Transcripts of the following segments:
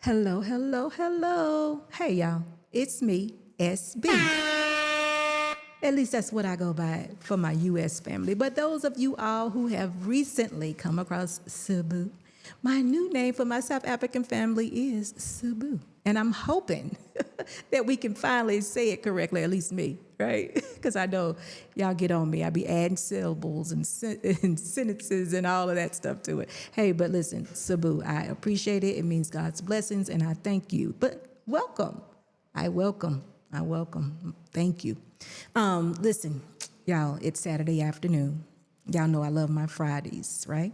Hello, hello, hello. Hey, y'all. It's me, SB. At least that's what I go by for my U.S. family. But those of you all who have recently come across SBU, my new name for my South African family is SBU. And I'm hoping that we can finally say it correctly, at least me, right? Because I know y'all get on me. I be adding syllables and sentences and all of that stuff to it. Hey, but listen, SBU, I appreciate it. It means God's blessings, and I thank you. But welcome. I welcome. Thank you. Listen, y'all, it's Saturday afternoon. Y'all know I love my Fridays, right?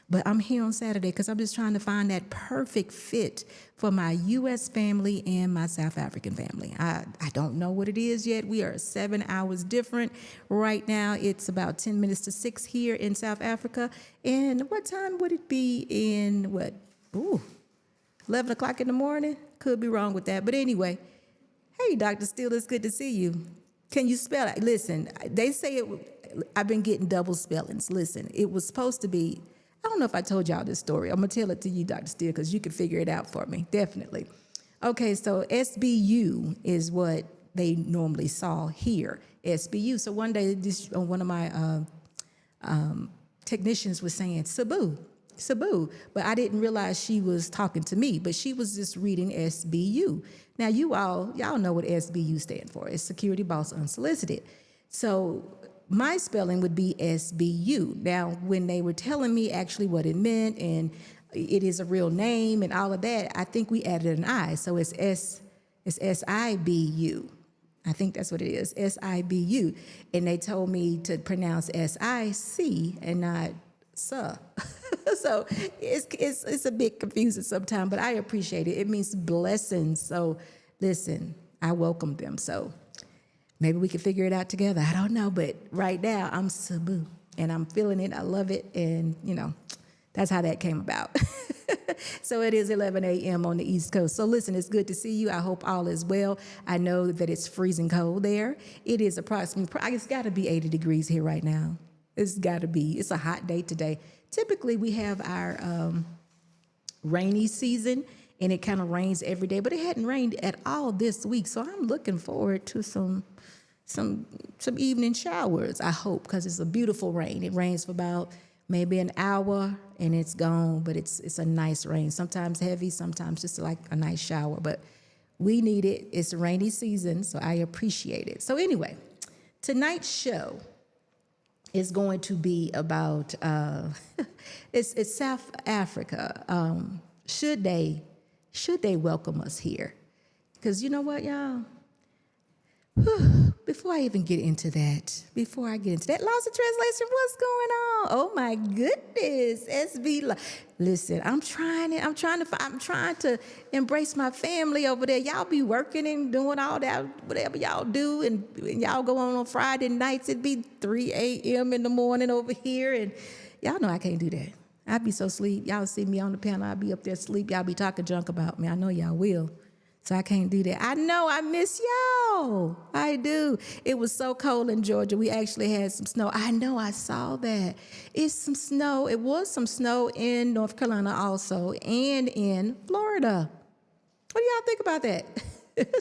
But I'm here on Saturday because I'm just trying to find that perfect fit for my U.S. family and my South African family. I don't know what it is yet. We are 7 hours different. Right now, it's about 10 minutes to 6 here in South Africa. And what time would it be in, 11 o'clock in the morning? Could be wrong with that. But anyway, hey, Dr. Steele, it's good to see you. Can you spell it? Listen, they say I've been getting double spellings. Listen, it was supposed to be, I don't know if I told y'all this story. I'm going to tell it to you, Dr. Steele, because you can figure it out for me, definitely. Okay, so SBU is what they normally saw here, SBU. So one day, one of my technicians was saying, Sabu, but I didn't realize she was talking to me, but she was just reading SBU. Now, y'all know what SBU stands for. It's Security Boss Unsolicited. So my spelling would be SBU. Now, when they were telling me actually what it meant and it is a real name and all of that, I think we added an I. So it's SIBU. I think that's what it is, SIBU. And they told me to pronounce SIC and not SUh. So it's a bit confusing sometimes, but I appreciate it. It means blessings. So listen, I welcome them. So maybe we can figure it out together. I don't know, but right now I'm Sabu and I'm feeling it. I love it. And that's how that came about. So it is 11 a.m. on the East Coast. So listen, it's good to see you. I hope all is well. I know that it's freezing cold there. It is approximately, it's got to be 80 degrees here right now. It's got to be. It's a hot day today. Typically, we have our rainy season, and it kind of rains every day, but it hadn't rained at all this week. So I'm looking forward to some evening showers, I hope, because it's a beautiful rain. It rains for about maybe an hour, and it's gone, but it's a nice rain. Sometimes heavy, sometimes just like a nice shower, but we need it. It's a rainy season, so I appreciate it. So anyway, tonight's show is going to be about it's South Africa. Should they welcome us here? Because you know what, y'all? Before I get into that, loss of translation, what's going on? Oh my goodness, SB. Listen, I'm trying to embrace my family over there. Y'all be working and doing all that, whatever y'all do, and y'all go on Friday nights. It'd be 3 a.m. in the morning over here, and y'all know I can't do that. I'd be so asleep. Y'all see me on the panel, I'd be up there asleep. Y'all be talking junk about me. I know y'all will. So I can't do that. I know I miss y'all. I do. It was so cold in Georgia. We actually had some snow. I know, I saw that. It's some snow. It was some snow in North Carolina also and in Florida. What do y'all think about that?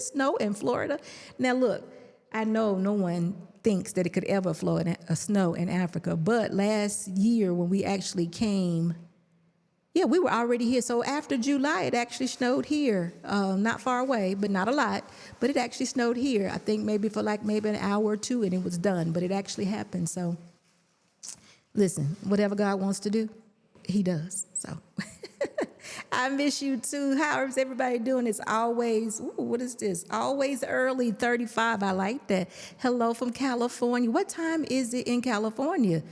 Snow in Florida? Now look, I know no one thinks that it could ever snow in Africa, but last year when we actually came, yeah, we were already here. So after July, it actually snowed here. Not far away, but not a lot. But it actually snowed here. I think maybe for maybe an hour or two, and it was done. But it actually happened. So listen, whatever God wants to do, he does. So I miss you too. How is everybody doing? It's always, what is this? Always early, 35. I like that. Hello from California. What time is it in California?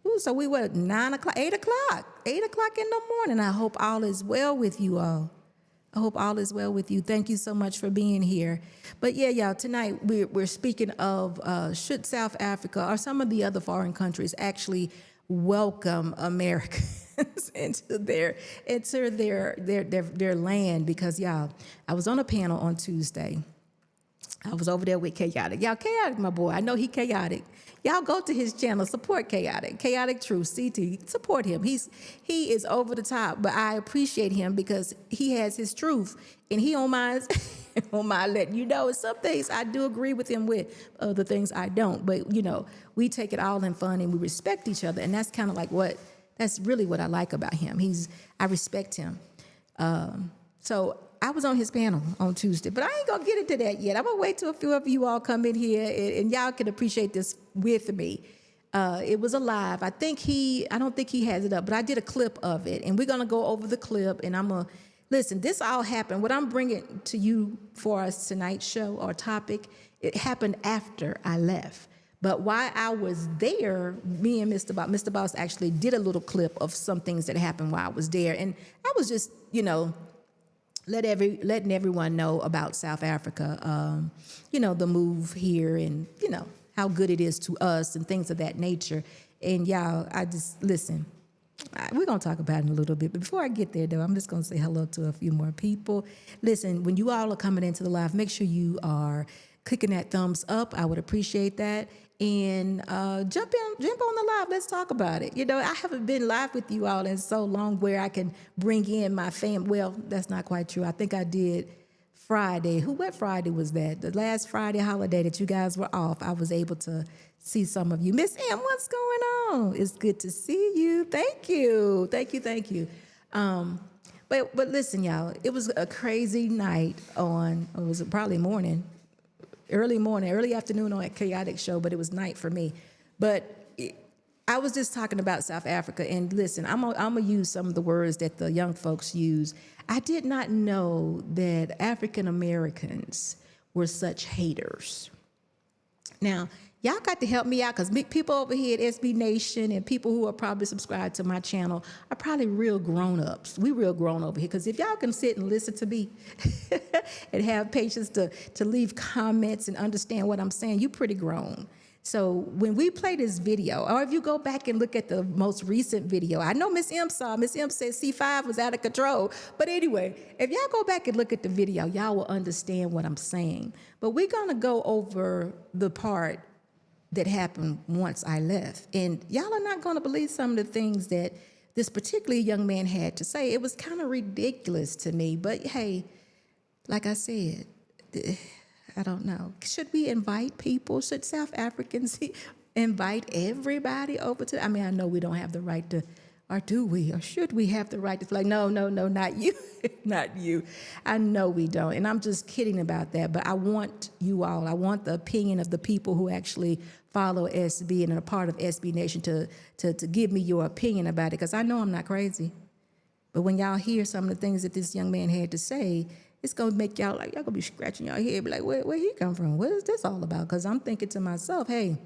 Ooh, so we were 9 o'clock, 8 o'clock in the morning. I hope all is well with you all. I hope all is well with you. Thank you so much for being here. But yeah, y'all, tonight we're speaking of should South Africa or some of the other foreign countries actually welcome Americans into their land? Because y'all, I was on a panel on Tuesday. I was over there with Chaotic. Y'all, Chaotic, my boy. I know he chaotic. Y'all go to his channel, support Chaotic. Chaotic Truth, CT, support him. He is over the top, but I appreciate him because he has his truth, and he don't mind, don't mind letting you know. Some things I do agree with him with, other things I don't. But, you know, we take it all in fun, and we respect each other, and that's kind of like that's really what I like about him. I respect him. So I was on his panel on Tuesday, but I ain't gonna get into that yet. I'm gonna wait till a few of you all come in here and y'all can appreciate this with me. It was a live. I don't think he has it up, but I did a clip of it, and we're gonna go over the clip. And I'm gonna listen. This all happened. What I'm bringing to you for us tonight's show or topic, it happened after I left. But while I was there, me and Mr. Boss actually did a little clip of some things that happened while I was there, and I was just, you know, letting everyone know about South Africa, you know, the move here, and, you know, how good it is to us and things of that nature. And y'all, I just, listen, we're going to talk about it in a little bit. But before I get there, though, I'm just going to say hello to a few more people. Listen, when you all are coming into the live, make sure you are clicking that thumbs up. I would appreciate that. And jump on the live. Let's talk about it. You know, I haven't been live with you all in so long where I can bring in my fam. Well, that's not quite true. I think I did Friday. What Friday was that? The last Friday holiday that you guys were off, I was able to see some of you. Miss M, what's going on? It's good to see you. Thank you. But listen, y'all, it was a crazy night it was probably early afternoon on a Chaotic show, but it was night for me. But I was just talking about South Africa, and listen, I'm gonna use some of the words that the young folks use. I did not know that African Americans were such haters. Now, y'all got to help me out, because people over here at SB Nation and people who are probably subscribed to my channel are probably real grown-ups. We real grown over here, because if y'all can sit and listen to me and have patience to leave comments and understand what I'm saying, you pretty grown. So when we play this video, or if you go back and look at the most recent video, I know Miss M said C5 was out of control. But anyway, if y'all go back and look at the video, y'all will understand what I'm saying. But we're going to go over the part that happened once I left. And y'all are not going to believe some of the things that this particular young man had to say. It was kind of ridiculous to me. But hey, like I said, I don't know. Should we invite people? Should South Africans invite everybody over to? I mean, I know we don't have the right to, or do we? Or should we have the right to? Like, no, not you, not you. I know we don't, and I'm just kidding about that. But I want you all. I want the opinion of the people who actually follow SB and are part of SB Nation to give me your opinion about it, because I know I'm not crazy. But when y'all hear some of the things that this young man had to say, it's going to make y'all going to be scratching your head, be like, where he come from? What is this all about? Because I'm thinking to myself, hey,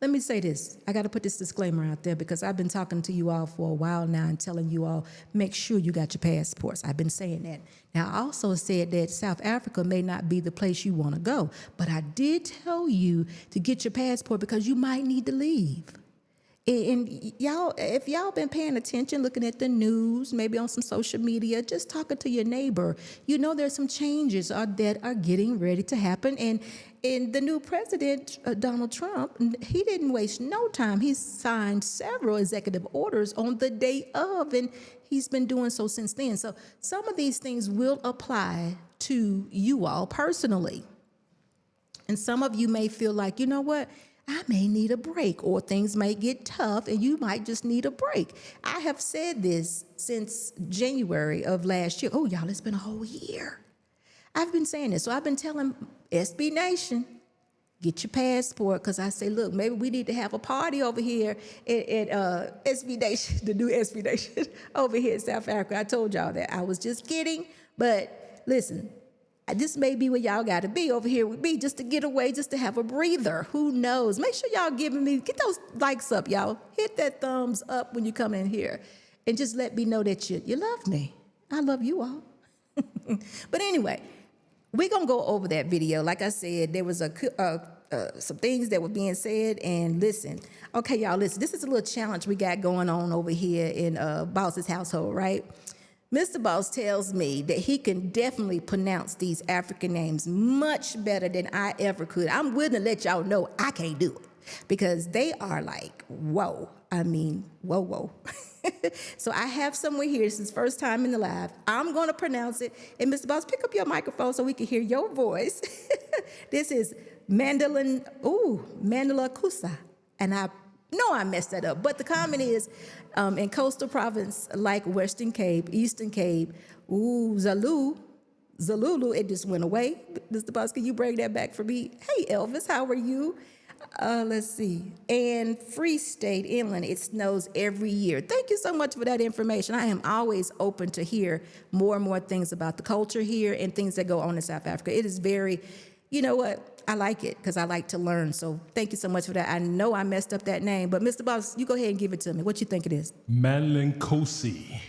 let me say this. I got to put this disclaimer out there, because I've been talking to you all for a while now and telling you all, make sure you got your passports. I've been saying that. Now, I also said that South Africa may not be the place you want to go, but I did tell you to get your passport because you might need to leave. And y'all, if y'all been paying attention, looking at the news, maybe on some social media, just talking to your neighbor, you know there's some changes that are getting ready to happen. And the new president, Donald Trump, he didn't waste no time. He signed several executive orders on the day of, and he's been doing so since then. So some of these things will apply to you all personally. And some of you may feel like, you know what? I may need a break, or things may get tough and you might just need a break. I have said this since January of last year. Oh, y'all, it's been a whole year. I've been saying this. So I've been telling SB Nation, get your passport, because I say, look, maybe we need to have a party over here at SB Nation, the new SB Nation over here in South Africa. I told y'all that. I was just kidding, but listen, this may be where y'all got to be over here with me, just to get away, just to have a breather. Who knows? Make sure y'all get those likes up, y'all. Hit that thumbs up when you come in here, and just let me know that you love me. I love you all. But anyway, we're going to go over that video. Like I said, there was some things that were being said, and listen. Okay, y'all, listen. This is a little challenge we got going on over here in Boss's household, right? Mr. Boss tells me that he can definitely pronounce these African names much better than I ever could. I'm willing to let y'all know I can't do it because they are like, whoa. I mean, whoa, whoa. So I have someone here. This is first time in the live. I'm going to pronounce it. And Mr. Boss, pick up your microphone so we can hear your voice. This is Mandala Kusa. And I know I messed that up. But the comment is, in coastal province like Western Cape, Eastern Cape, Zalulu, it just went away. Mr. Boss, can you bring that back for me? Hey, Elvis, how are you? Let's see. And Free State Inland, it snows every year. Thank you so much for that information. I am always open to hear more and more things about the culture here and things that go on in South Africa. It is very, you know what? I like it because I like to learn. So thank you so much for that. I know I messed up that name, but Mr. Boss, you go ahead and give it to me. What you think it is? Malinkosi.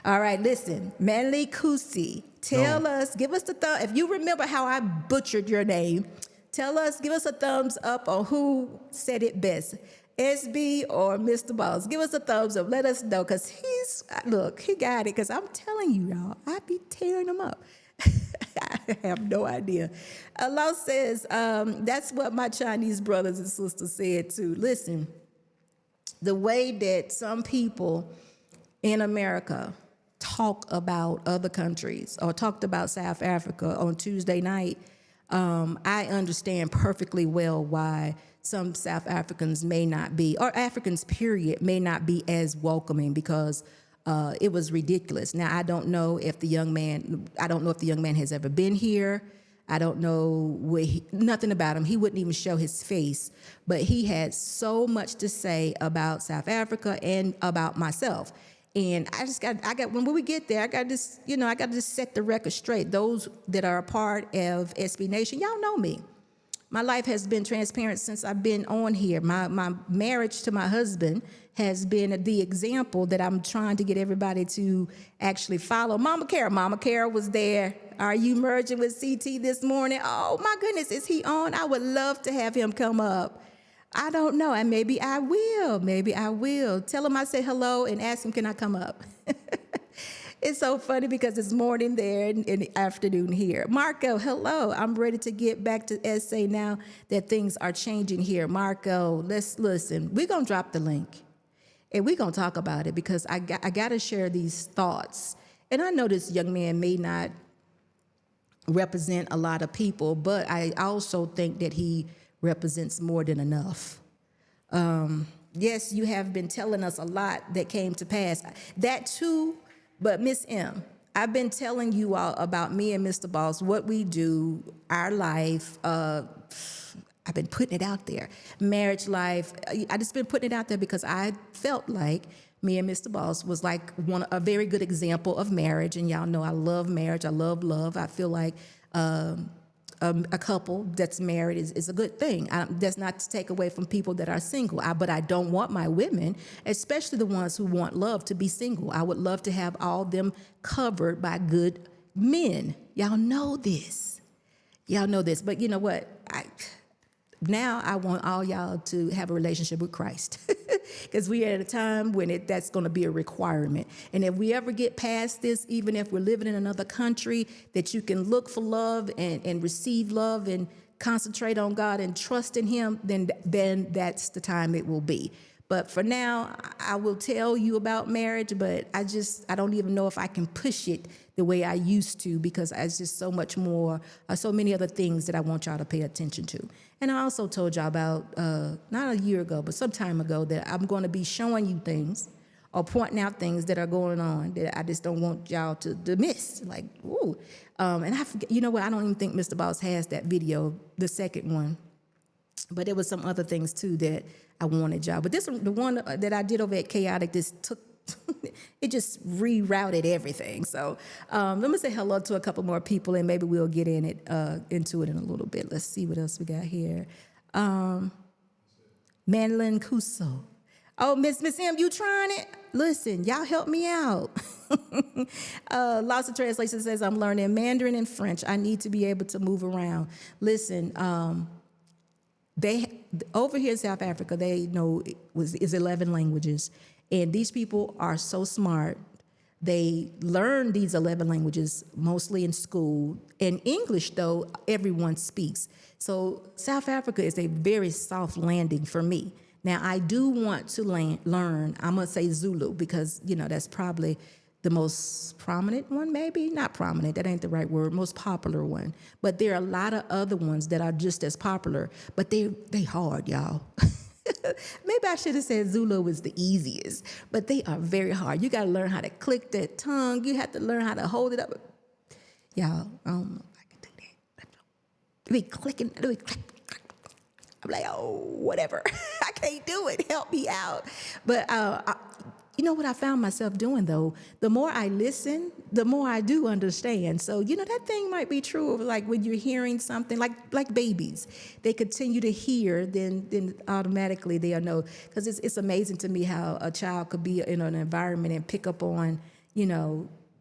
All right, listen. Malinkosi. Tell us, give us the thumb. If you remember how I butchered your name, tell us, give us a thumbs up on who said it best, SB or Mr. Boss. Give us a thumbs up. Let us know, because he got it, because I'm telling you, y'all, I be tearing them up. I have no idea. Allah says, that's what my Chinese brothers and sisters said too. Listen, the way that some people in America talk about other countries or talked about South Africa on Tuesday night, I understand perfectly well why some South Africans may not be, or Africans period, may not be as welcoming because it was ridiculous. Now, I don't know if the young man has ever been here. I don't know nothing about him. He wouldn't even show his face, but he had so much to say about South Africa and about myself. And when we get there, I got to just set the record straight. Those that are a part of SB Nation, y'all know me. My life has been transparent since I've been on here. My marriage to my husband has been the example that I'm trying to get everybody to actually follow. Mama Cara was there. Are you merging with CT this morning? Oh my goodness, is he on? I would love to have him come up. I don't know, and maybe I will. Tell him I say hello and ask him, can I come up? It's so funny because it's morning there and the afternoon here. Marco, hello. I'm ready to get back to SA now that things are changing here. Marco, let's listen. We're going to drop the link, and we're going to talk about it because I got to share these thoughts. And I know this young man may not represent a lot of people, but I also think that he represents more than enough. Yes, you have been telling us a lot that came to pass. That too, but Miss M, I've been telling you all about me and Mr. Boss, what we do, our life. I've been putting it out there. Marriage life. I just been putting it out there because I felt like me and Mr. Boss was like a very good example of marriage. And y'all know I love marriage. I love love. I feel like a couple that's married is a good thing. That's not to take away from people that are single. But I don't want my women, especially the ones who want love, to be single. I would love to have all them covered by good men. Y'all know this. But you know what? Now I want all y'all to have a relationship with Christ because we are at a time when that's going to be a requirement. And if we ever get past this, even if we're living in another country, that you can look for love and receive love and concentrate on God and trust in him, then that's the time it will be. But for now, I will tell you about marriage, but I don't even know if I can push it the way I used to because it's just so much more, so many other things that I want y'all to pay attention to. And I also told y'all about, not a year ago, but some time ago, that I'm going to be showing you things or pointing out things that are going on that I just don't want y'all to miss. Like, ooh. And I forget, you know what? I don't even think Mr. Boss has that video, the second one. But there was some other things too that I wanted y'all. But the one that I did over at Chaotic, it just rerouted everything. So let me say hello to a couple more people, and maybe we'll get into it in a little bit. Let's see what else we got here. Manlin Kuso. Oh, Miss M, you trying it? Listen, y'all help me out. Lots of Translation says, I'm learning Mandarin and French. I need to be able to move around. Listen, over here in South Africa, they know is 11 languages. And these people are so smart. They learn these 11 languages mostly in school. In English, though, everyone speaks. So South Africa is a very soft landing for me. Now, I do want to learn, I'm going to say Zulu because, that's probably the most prominent one, maybe. Not prominent, that ain't the right word, most popular one. But there are a lot of other ones that are just as popular, but they hard, y'all. Maybe I should have said Zulu was the easiest, but they are very hard. You got to learn how to click that tongue. You have to learn how to hold it up. Y'all, I don't know if I can do that. Be clicking, I'm like, oh, whatever. I can't do it. Help me out. But you know what I found myself doing, though? The more I listen, the more I do understand. So, that thing might be true of like when you're hearing something, like babies. They continue to hear, then automatically they'll know. Because it's amazing to me how a child could be in an environment and pick up on,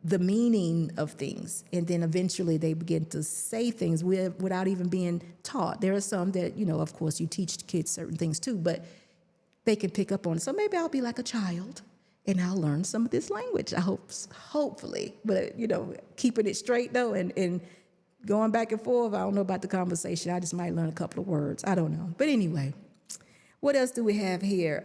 the meaning of things. And then eventually they begin to say things without even being taught. There are some that, of course, you teach kids certain things too, but they can pick up on it. So maybe I'll be like a child and I'll learn some of this language. I hopefully, but keeping it straight though and going back and forth. I don't know about the conversation. I just might learn a couple of words. I don't know. But anyway, what else do we have here?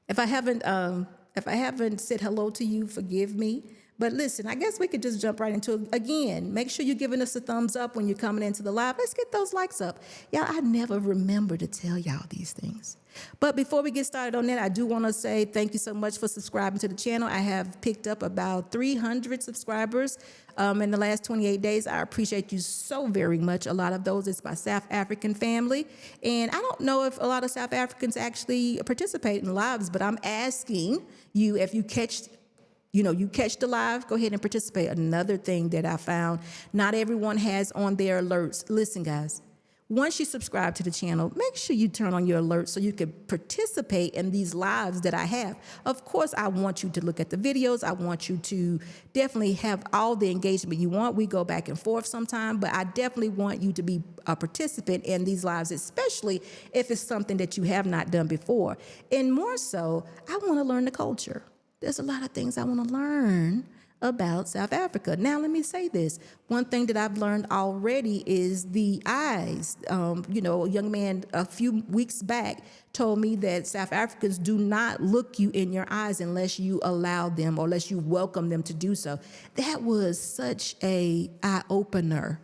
If I haven't said hello to you, forgive me. But listen, I guess we could just jump right into it. Again, make sure you're giving us a thumbs up when you're coming into the live. Let's get those likes up. Y'all, I never remember to tell y'all these things. But before we get started on that, I do want to say thank you so much for subscribing to the channel. I have picked up about 300 subscribers in the last 28 days. I appreciate you so very much. A lot of those is my South African family. And I don't know if a lot of South Africans actually participate in lives, but I'm asking you, if you catch the live, go ahead and participate. Another thing that I found, not everyone has on their alerts. Listen, guys, once you subscribe to the channel, make sure you turn on your alerts so you can participate in these lives that I have. Of course, I want you to look at the videos. I want you to definitely have all the engagement you want. We go back and forth sometime, but I definitely want you to be a participant in these lives, especially if it's something that you have not done before. And more so, I want to learn the culture. There's a lot of things I want to learn about South Africa. Now, let me say this. One thing that I've learned already is the eyes. A young man a few weeks back told me that South Africans do not look you in your eyes unless you allow them or unless you welcome them to do so. That was such a eye-opener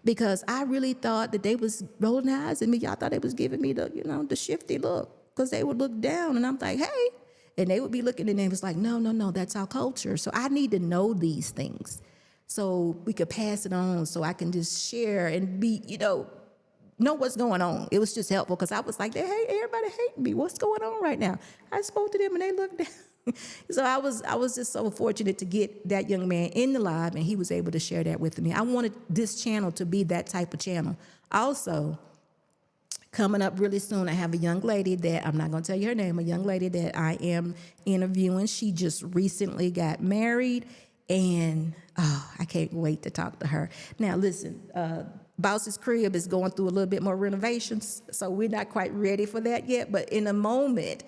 because I really thought that they was rolling their eyes at me. Y'all thought they was giving me the shifty look because they would look down and I'm like, hey. And they would be looking and they was like, no, that's our culture. So I need to know these things so we could pass it on so I can just share and be, know what's going on. It was just helpful because I was like, everybody hating me. What's going on right now? I spoke to them and they looked down. So I was just so fortunate to get that young man in the live and he was able to share that with me. I wanted this channel to be that type of channel. Also, coming up really soon, I have a young lady that, I'm not going to tell you her name, a young lady that I am interviewing. She just recently got married, and I can't wait to talk to her. Now, listen, Boss's crib is going through a little bit more renovations, so we're not quite ready for that yet, but in a moment,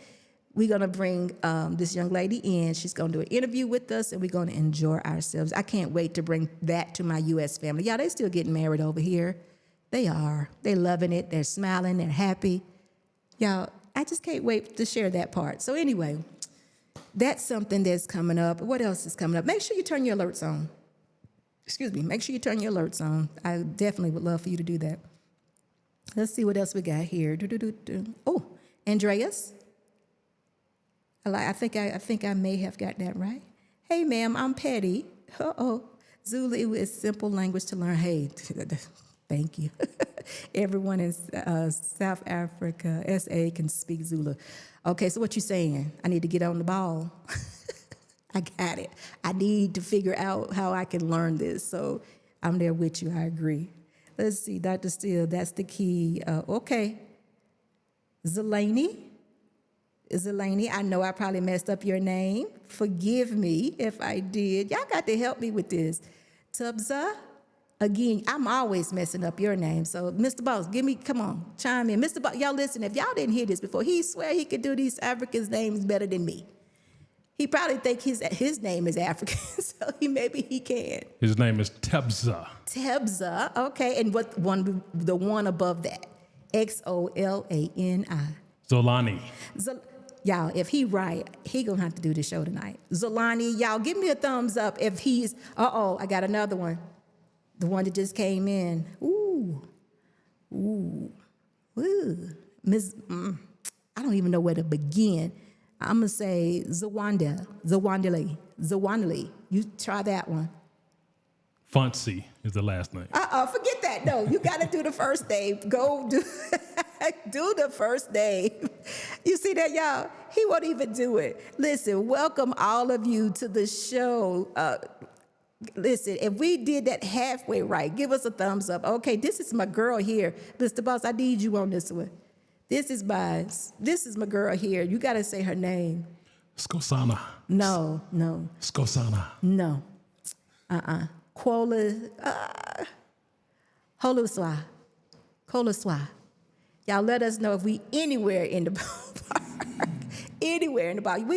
we're going to bring this young lady in. She's going to do an interview with us, and we're going to enjoy ourselves. I can't wait to bring that to my U.S. family. Y'all, they still getting married over here. They are. They're loving it. They're smiling. They're happy. Y'all, I just can't wait to share that part. So anyway, that's something that's coming up. What else is coming up? Make sure you turn your alerts on. Excuse me. Make sure you turn your alerts on. I definitely would love for you to do that. Let's see what else we got here. Oh, Andreas. I think I may have got that right. Hey, ma'am, I'm Petty. Zulu is simple language to learn. Hey, thank you. Everyone in South Africa, SA, can speak Zulu. Okay, so what you saying? I need to get on the ball. I got it. I need to figure out how I can learn this. So I'm there with you. I agree. Let's see, Dr. Steele, that's the key. Okay. Zelani, I know I probably messed up your name. Forgive me if I did. Y'all got to help me with this. Tubza. Again, I'm always messing up your name. So, Mr. Boss, come on, chime in. Mr. Boss, y'all listen, if y'all didn't hear this before, he swear he could do these Africans' names better than me. He probably think his name is African, so maybe he can. His name is Tebza. Tebza, okay. And the one above that? Xolani. Zolani. Y'all, if he right, he gonna have to do the show tonight. Zolani, y'all give me a thumbs up if he's, I got another one. The one that just came in. Ooh. Miss, I don't even know where to begin. I'm gonna say Zawandali. You try that one. Fonzie is the last name. Forget that. No, you got to do the first name. Go do do the first name. You see that, y'all? He won't even do it. Listen, welcome all of you to the show. Listen, if we did that halfway right, give us a thumbs up. Okay, this is my girl here. Mr. Boss, I need you on this one. This is my girl here. You got to say her name. Skosana. No. Skosana. No. Holuswa. Y'all let us know if we anywhere in the ballpark. Anywhere in the ballpark.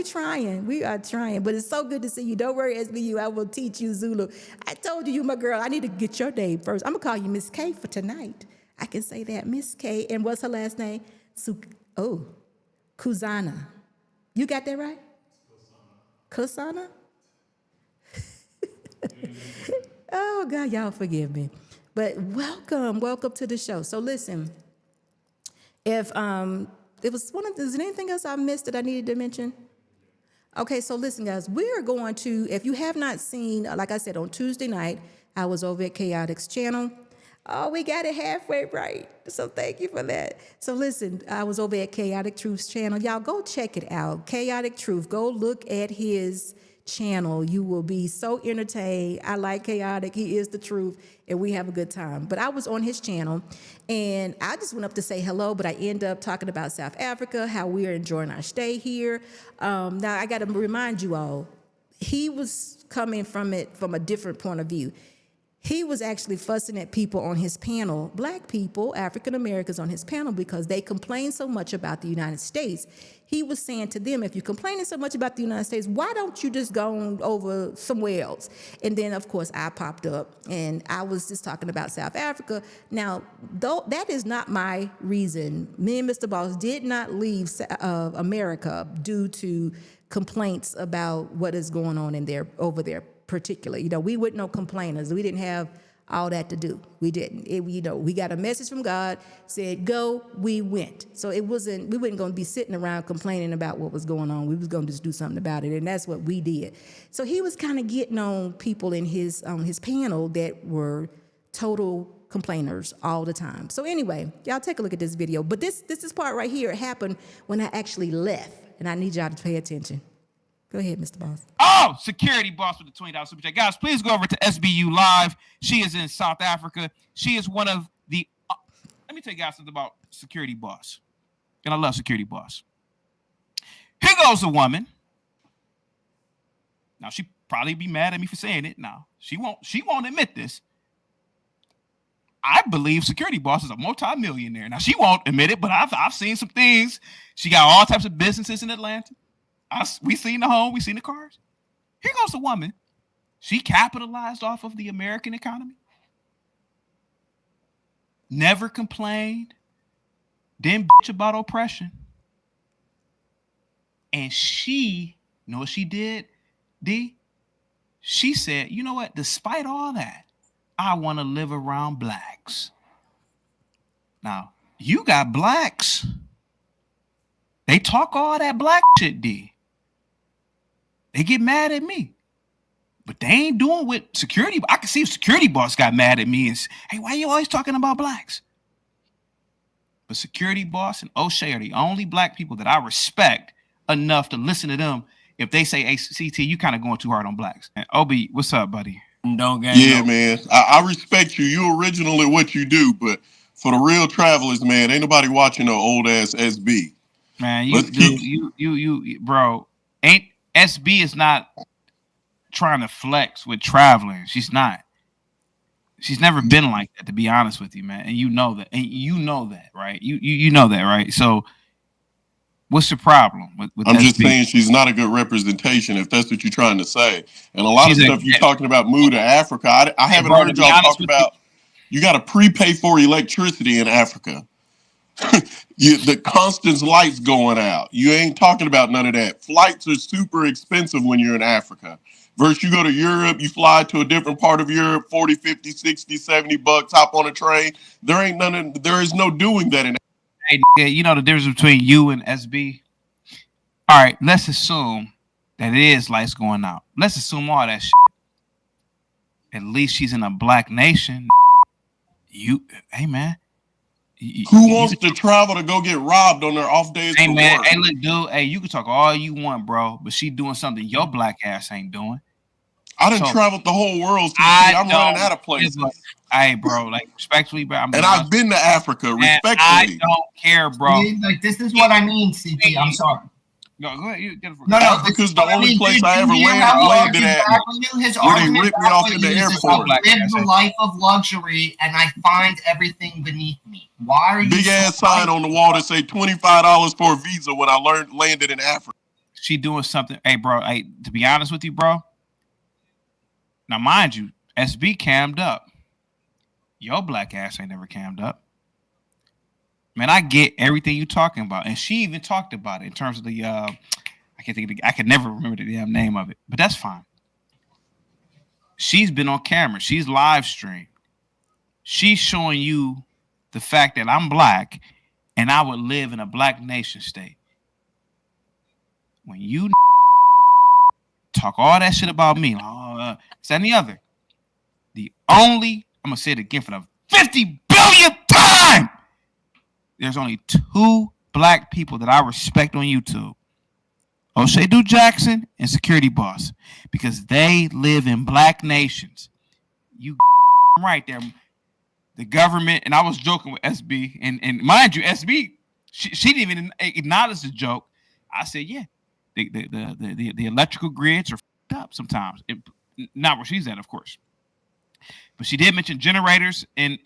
We are trying. But it's so good to see you. Don't worry, SBU. I will teach you Zulu. I told you my girl. I need to get your name first. I'm going to call you Miss K for tonight. I can say that. Miss K. And what's her last name? Kuzana. You got that right? Kusana? Oh, God, y'all forgive me. But welcome to the show. So listen, if is there anything else I missed that I needed to mention? Okay, so listen, guys, we are going to, if you have not seen, like I said, on Tuesday night, I was over at Chaotic's channel. Oh, we got it halfway right. So thank you for that. So listen, I was over at Chaotic Truth's channel. Y'all go check it out. Chaotic Truth. Go look at his channel. You will be so entertained. I like Chaotic. He is the truth, and we have a good time. But I was on his channel, and I just went up to say hello, but I end up talking about South Africa, how we are enjoying our stay here. Now, I got to remind you all, he was coming from it from a different point of view. He was actually fussing at people on his panel, black people, African Americans on his panel, because they complain so much about the United States. He was saying to them, if you're complaining so much about the United States, why don't you just go over somewhere else? And then, of course, I popped up, and I was just talking about South Africa. Now, though that is not my reason. Me and Mr. Boss did not leave America due to complaints about what is going on over there. Particularly, we weren't no complainers. We didn't have all that to do. We didn't. We got a message from God, said go, we went. So we wasn't going to be sitting around complaining about what was going on. We was going to just do something about it, and that's what we did. So he was kind of getting on people in his panel that were total complainers all the time. So anyway, y'all take a look at this video. But this part right here happened when I actually left, and I need y'all to pay attention. Go ahead, Mr. Boss. Oh, security boss with the $20 super chat. Guys, please go over to SBU Live. She is in South Africa. She is one of the... let me tell you guys something about security boss. And I love security boss. Here goes a woman. Now, she probably be mad at me for saying it. Now, she won't admit this. I believe security boss is a multi-millionaire. Now, she won't admit it, but I've seen some things. She got all types of businesses in Atlanta. We seen the home, we seen the cars. Here goes the woman. She capitalized off of the American economy. Never complained. Didn't bitch about oppression. And she, you know what she did, D? She said, you know what? Despite all that, I want to live around blacks. Now, you got blacks. They talk all that black shit, D. They get mad at me, but they ain't doing what security. I can see if security boss got mad at me and say, hey, why you always talking about blacks? But security boss and O'Shea are the only black people that I respect enough to listen to them. If they say, hey, CT, you kind of going too hard on blacks. And Obi, what's up, buddy? Don't gang. Yeah, man. I respect you. You original at what you do, but for the real travelers, man, ain't nobody watching no old ass SB. Man, you, bro, ain't SB is not trying to flex with traveling. She's not. She's never been like that, to be honest with you, man. And you know that. And you know that, right? You know that, right? So What's the problem with I'm SB? just saying she's not a good representation if that's what you're trying to say. And a lot of stuff you're talking about move to Africa. I haven't heard y'all talk about you got to prepay for electricity in Africa. The constant lights going out. You ain't talking about none of that. Flights are super expensive when you're in Africa. Versus you go to Europe, you fly to a different part of Europe, 40, 50, 60, 70 bucks, hop on a train. There is no doing that in Hey, you know the difference between you and SB? All right, let's assume that it is lights going out. Let's assume all that shit. At least she's in a black nation. Hey man. Who wants to travel to go get robbed on their off days? Hey man, work? hey look, dude. Hey, you can talk all you want, bro, but she doing something your black ass ain't doing. I done traveled the whole world. I'm running out of places. Hey, bro, like respectfully, bro. I've been to Africa. Respectfully, I don't care, bro. Like this is what I mean, CP. I'm sorry. No, go ahead. No. Africa's the only place I ever landed at. His where they argument ripped me off in the airport. I live the life of luxury, and I find everything beneath me. Why are you? Big ass sign on the wall that say $25 for a visa when I landed in Africa. She doing something. Hey, bro. Hey, to be honest with you, bro. Now, mind you, SB cammed up. Your black ass ain't never cammed up. Man, I get everything you talking about, and she even talked about it in terms of the. I can't think. I can never remember the damn name of it, but that's fine. She's been on camera. She's live streamed. She's showing you the fact that I'm black, and I would live in a black nation state. When you talk all that shit about me, it's any other. I'm gonna say it again for the 50 billionth time. There's only 2 black people that I respect on YouTube. O'Shea Du Jackson and Security Boss. Because they live in black nations. You right there. The government, and I was joking with SB, and mind you, SB, she didn't even acknowledge the joke. I said, yeah, the electrical grids are fucked up sometimes. Not where she's at, of course. But she did mention generators and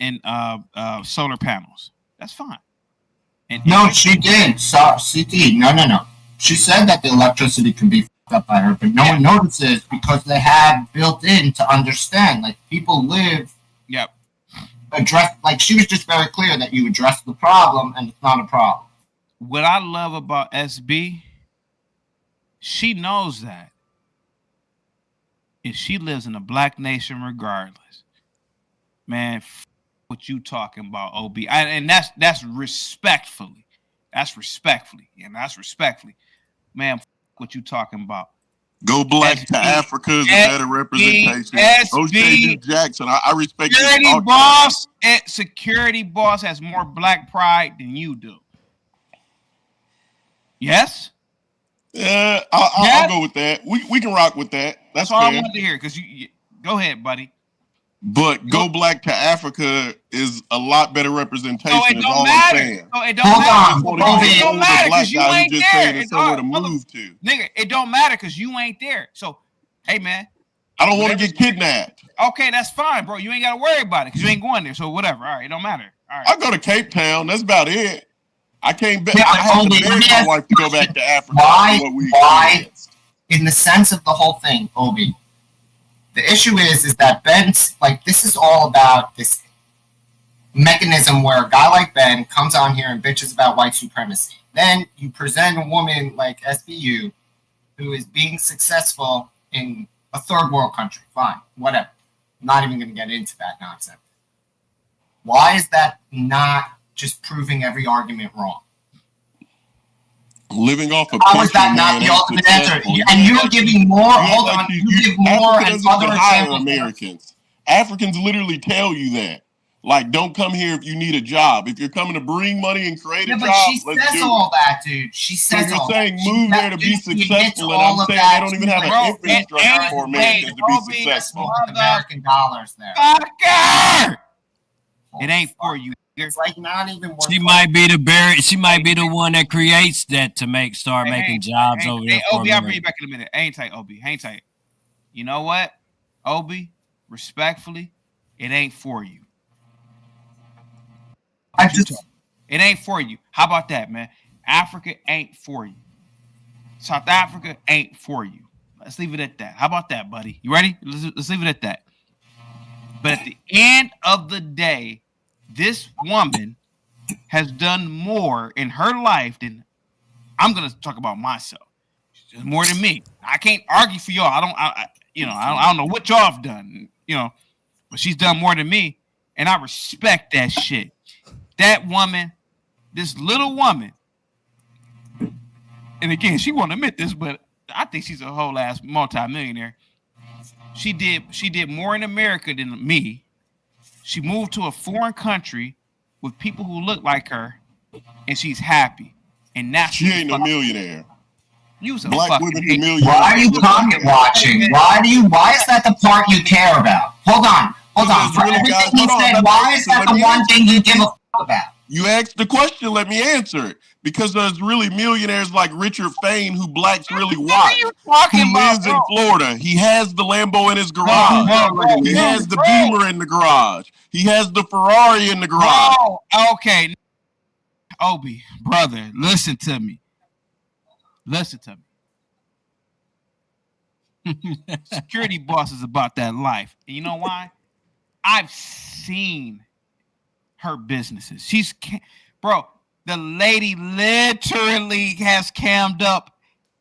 solar panels. That's fine. No, she did. CT. No. She said that the electricity can be fucked up by her, but no one notices because they have built in to understand. Like people live. Yep. Like she was just very clear that you address the problem and it's not a problem. What I love about SB, she knows that. If she lives in a black nation regardless, man, what you talking about, OB? And that's respectfully. That's respectfully. Man, what you talking about? Go black SB, to Africa is a better representation. O'Shea Du Jackson, I respect Security Boss has more black pride than you do. Yes? Yeah, I'll go with that. We can rock with that. That's all fair. I wanted to hear, because you go ahead, buddy. But go black to Africa is a lot better representation. So it don't matter. So it don't matter. It don't matter because you ain't there. It's somewhere to move to. Nigga, it don't matter because you ain't there. So, hey, man. I don't want to get kidnapped. Okay, that's fine, bro. You ain't got to worry about it because you ain't going there. So whatever. All right, it don't matter. All right. I go to Cape Town. That's about it. I can't. I have to beg my wife to go back to Africa. Why? In the sense of the whole thing, Obi. The issue is that Ben's like this is all about this mechanism where a guy like Ben comes on here and bitches about white supremacy. Then you present a woman like SBU who is being successful in a third world country. Fine, whatever. I'm not even going to get into that nonsense. Why is that not just proving every argument wrong? Living off a how is that not the ultimate answer? And you're giving more. Hold on, you give more and other examples. Americans. Africans literally tell you that. Like, don't come here if you need a job. If you're coming to bring money and create a job, let's do it. She says all that, dude. She says all that. You're saying move there to be successful, and I'm saying they don't even have an infrastructure for Americans to be successful. American dollars there. It ain't for you. It's like not even. She might be the one that creates that to start making jobs over there. Obi, I'll bring you back in a minute. Hang tight, Obi. Hang tight. You know what, Obi? Respectfully, it ain't for you. It ain't for you. How about that, man? Africa ain't for you. South Africa ain't for you. Let's leave it at that. How about that, buddy? You ready? Let's leave it at that. But at the end of the day, this woman has done more in her life than I'm going to talk about myself. She's more than me. I can't argue for y'all. I don't know what y'all have done, but she's done more than me, and I respect that shit. That woman, this little woman, and again, she won't admit this, but I think she's a whole ass multimillionaire. She did more in America than me. She moved to a foreign country with people who look like her, and she's happy. And that's she ain't no millionaire. You was a Black women who millionaires. Why are you pocket watching? Why is that the part you care about? Hold on. For everything he said, why is that the one thing you give a fuck about? You asked the question, let me answer it. Because there's really millionaires like Richard Fain who blacks really watch. He lives in Florida. He has the Lambo in his garage. He has the Beamer in the garage. He has the Ferrari in the garage. Oh, okay. Obi, brother, listen to me. Security boss is about that life. And you know why? I've seen her businesses. The lady literally has cammed up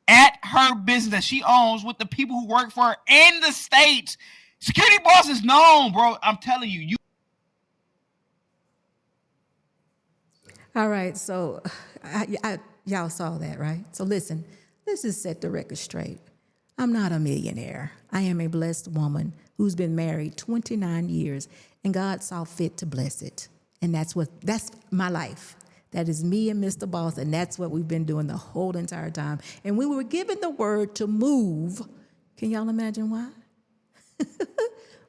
at her business that she owns with the people who work for her in the States. Security boss is known, bro. I'm telling you. All right, so y'all saw that, right? So listen, let's just set the record straight. I'm not a millionaire. I am a blessed woman who's been married 29 years, and God saw fit to bless it. And that's my life. That is me and Mr. Boss, and that's what we've been doing the whole entire time. And we were given the word to move. Can y'all imagine why?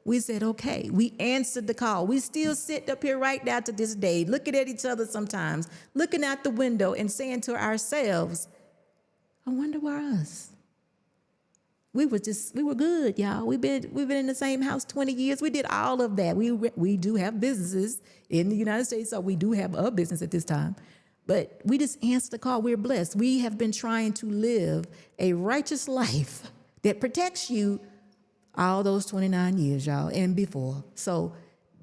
We said, okay. We answered the call. We still sit up here right now to this day, looking at each other sometimes, looking out the window and saying to ourselves, I wonder why us. We were good, y'all. We've been in the same house 20 years. We did all of that. We do have businesses in the United States, so we do have a business at this time. But we just answered the call. We're blessed. We have been trying to live a righteous life that protects you all those 29 years, y'all, and before. So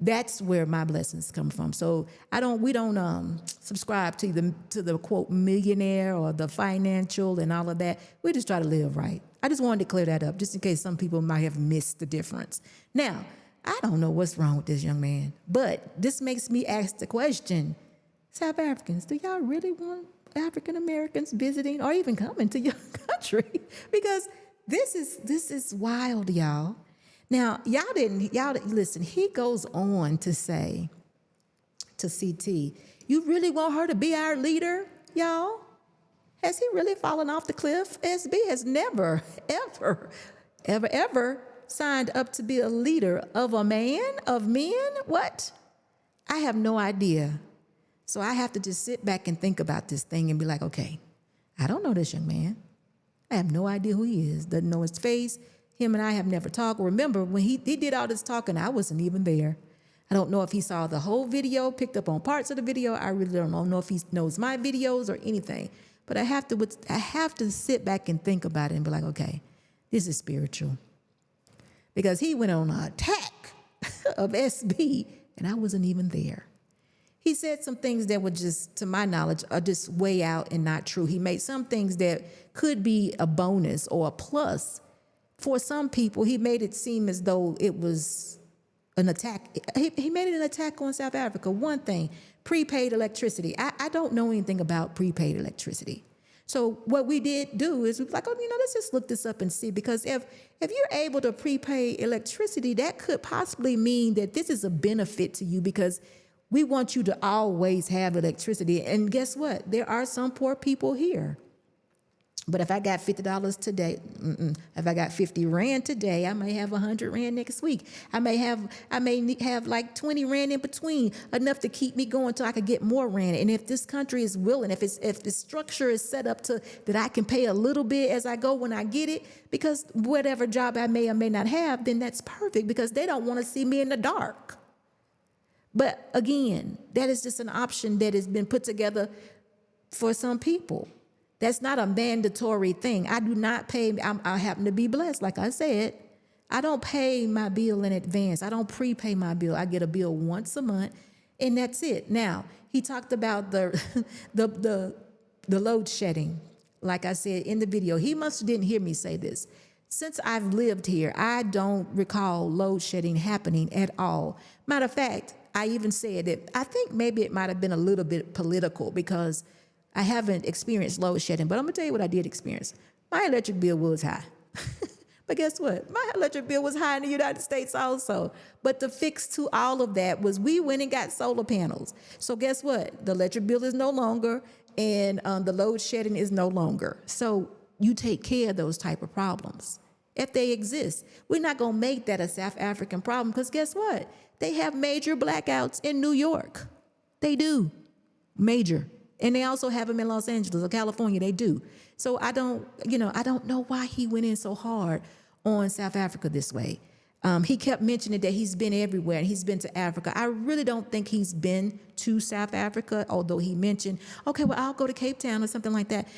that's where my blessings come from. So we don't subscribe to the quote millionaire or the financial and all of that. We just try to live right. I just wanted to clear that up, just in case some people might have missed the difference. Now, I don't know what's wrong with this young man, but this makes me ask the question: South Africans, do y'all really want African Americans visiting or even coming to your country? Because this is wild, y'all. Now, y'all listen, he goes on to say to CT, you really want her to be our leader, y'all? Has he really fallen off the cliff? SB has never, ever signed up to be a leader of men. What? I have no idea. So I have to just sit back and think about this thing and be like, okay, I don't know this young man. I have no idea who he is. Doesn't know his face. Him and I have never talked. Remember, when he did all this talking, I wasn't even there. I don't know if he saw the whole video, picked up on parts of the video. I really don't know if he knows my videos or anything. But I have to sit back and think about it and be like, okay, this is spiritual. Because he went on an attack of SB, and I wasn't even there. He said some things that were just, to my knowledge, are just way out and not true. He made some things that could be a bonus or a plus. For some people, he made it seem as though it was an attack. He made it an attack on South Africa. One thing, prepaid electricity. I don't know anything about prepaid electricity. So what we did do is we were like, let's just look this up and see. Because if you're able to prepay electricity, that could possibly mean that this is a benefit to you, because we want you to always have electricity. And guess what? There are some poor people here. But if I got $50 today, if I got 50 Rand today, I may have 100 Rand next week. I may have like 20 Rand in between, enough to keep me going till I could get more Rand. And if this country is willing, if the structure is set up to that I can pay a little bit as I go when I get it, because whatever job I may or may not have, then that's perfect, because they don't want to see me in the dark. But again, that is just an option that has been put together for some people. That's not a mandatory thing. I do not pay, I happen to be blessed, like I said. I don't pay my bill in advance. I don't prepay my bill. I get a bill once a month, and that's it. Now, he talked about the load shedding. Like I said in the video, he didn't hear me say this. Since I've lived here, I don't recall load shedding happening at all. Matter of fact, I even said that I think maybe it might have been a little bit political because I haven't experienced load shedding, but I'm gonna tell you what I did experience. My electric bill was high. But guess what? My electric bill was high in the United States also. But the fix to all of that was we went and got solar panels. So guess what? The electric bill is no longer, and the load shedding is no longer. So you take care of those type of problems if they exist. We're not going to make that a South African problem because guess what? They have major blackouts in New York. They do. Major. And they also have them in Los Angeles or California. They do. So I don't know why he went in so hard on South Africa this way. He kept mentioning that he's been everywhere and he's been to Africa. I really don't think he's been to South Africa, although he mentioned, okay, well, I'll go to Cape Town or something like that.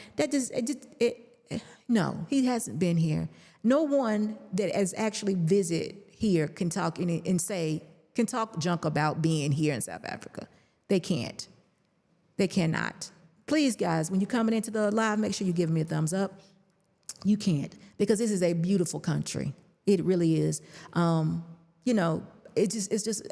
No, he hasn't been here. No one that has actually visited here can talk can talk junk about being here in South Africa. They can't. They cannot. Please, guys, when you're coming into the live, make sure you give me a thumbs up. You can't, because this is a beautiful country. It really is. It's just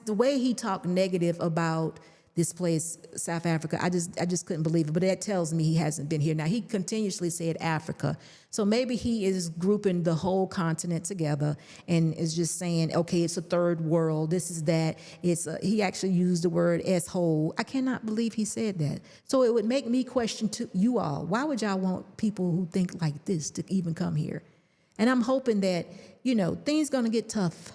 the way he talked negative about this place, South Africa, I just couldn't believe it. But that tells me he hasn't been here. Now, he continuously said Africa. So maybe he is grouping the whole continent together and is just saying, okay, it's a third world. This is that. He actually used the word S-hole. I cannot believe he said that. So it would make me question to you all, why would y'all want people who think like this to even come here? And I'm hoping that, things going to get tough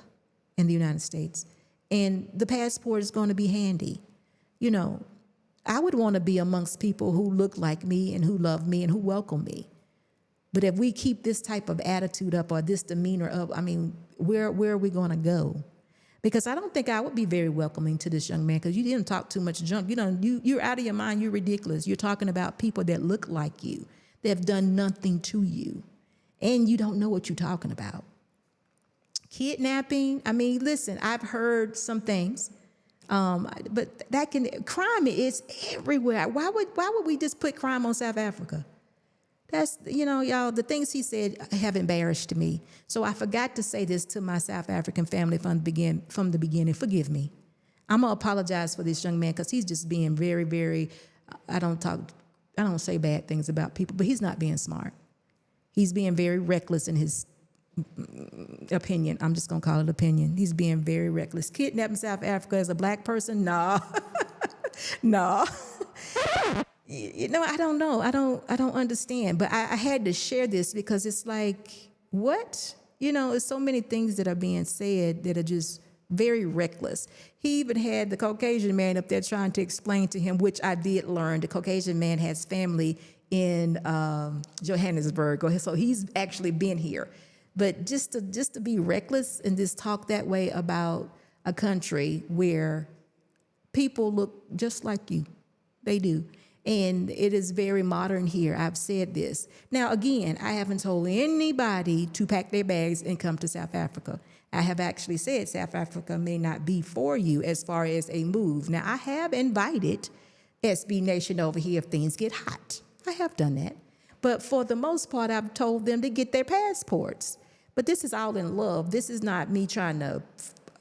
in the United States and the passport is going to be handy. I would want to be amongst people who look like me and who love me and who welcome me. But if we keep this type of attitude up or this demeanor up, where are we going to go? Because I don't think I would be very welcoming to this young man because you didn't talk too much junk. You're out of your mind. You're ridiculous. You're talking about people that look like you, that have done nothing to you, and you don't know what you're talking about. Kidnapping. Listen, I've heard some things. But crime is everywhere. Why would we just put crime on South Africa? That's, y'all, the things he said have embarrassed me. So I forgot to say this to my South African family from the beginning. Forgive me. I'm going to apologize for this young man because he's just being very, very, I don't say bad things about people, but he's not being smart. He's being very reckless in his opinion. I'm just going to call it opinion. He's being very reckless. Kidnapping South Africa as a black person? No. No. I don't know. I don't understand. But I had to share this because it's like, what? There's so many things that are being said that are just very reckless. He even had the Caucasian man up there trying to explain to him, which I did learn. The Caucasian man has family in Johannesburg. So he's actually been here. But just to be reckless and just talk that way about a country where people look just like you, they do. And it is very modern here. I've said this. Now, again, I haven't told anybody to pack their bags and come to South Africa. I have actually said South Africa may not be for you as far as a move. Now, I have invited SB Nation over here if things get hot. I have done that. But for the most part, I've told them to get their passports. But this is all in love. This is not me trying to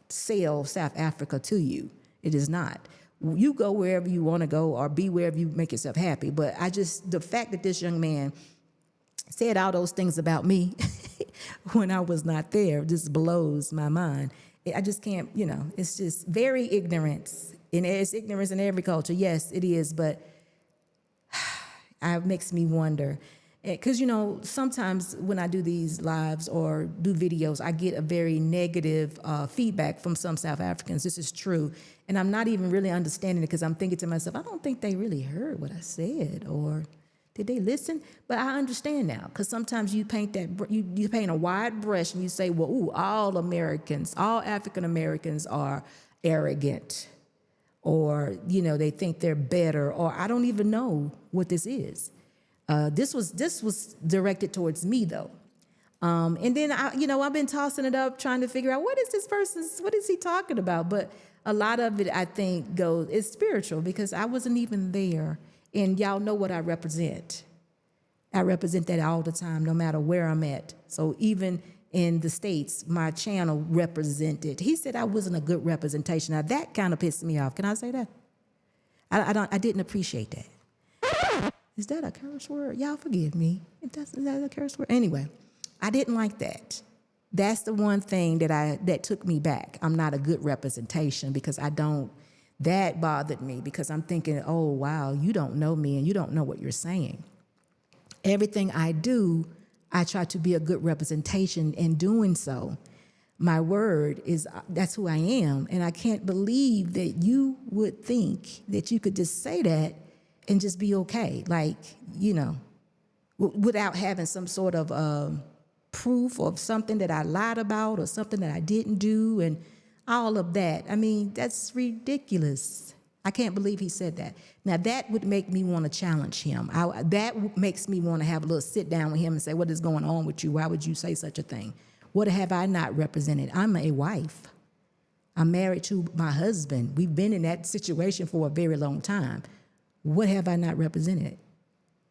sell South Africa to you. It is not. You go wherever you want to go or be wherever you make yourself happy. But the fact that this young man said all those things about me when I was not there just blows my mind. I just can't, it's just very ignorance. And it's ignorance in every culture. Yes, it is. But it makes me wonder. Because, sometimes when I do these lives or do videos, I get a very negative feedback from some South Africans. This is true. And I'm not even really understanding it because I'm thinking to myself, I don't think they really heard what I said or did they listen? But I understand now because sometimes you paint you paint a wide brush and you say, well, all Americans, all African Americans are arrogant or, they think they're better, or I don't even know what this is. This was directed towards me though. And then I've been tossing it up, trying to figure out what is he talking about? But a lot of it, I think, it's spiritual because I wasn't even there. And y'all know what I represent. I represent that all the time, no matter where I'm at. So even in the States, my channel represented. He said I wasn't a good representation. Now that kind of pissed me off. Can I say that? I didn't appreciate that. Is that a curse word? Y'all forgive me. Is that a curse word? Anyway, I didn't like that. That's the one thing that took me back. I'm not a good representation because that bothered me because I'm thinking, oh, wow, you don't know me and you don't know what you're saying. Everything I do, I try to be a good representation. In doing so, my word is, that's who I am. And I can't believe that you would think that you could just say that and just be okay. Like, without having some sort of proof of something that I lied about or something that I didn't do and all of that. I mean, that's ridiculous. I can't believe he said that. Now, that would make me want to challenge him. That makes me want to have a little sit down with him and say, what is going on with you? Why would you say such a thing? What have I not represented? I'm a wife. I'm married to my husband. We've been in that situation for a very long time. What have I not represented?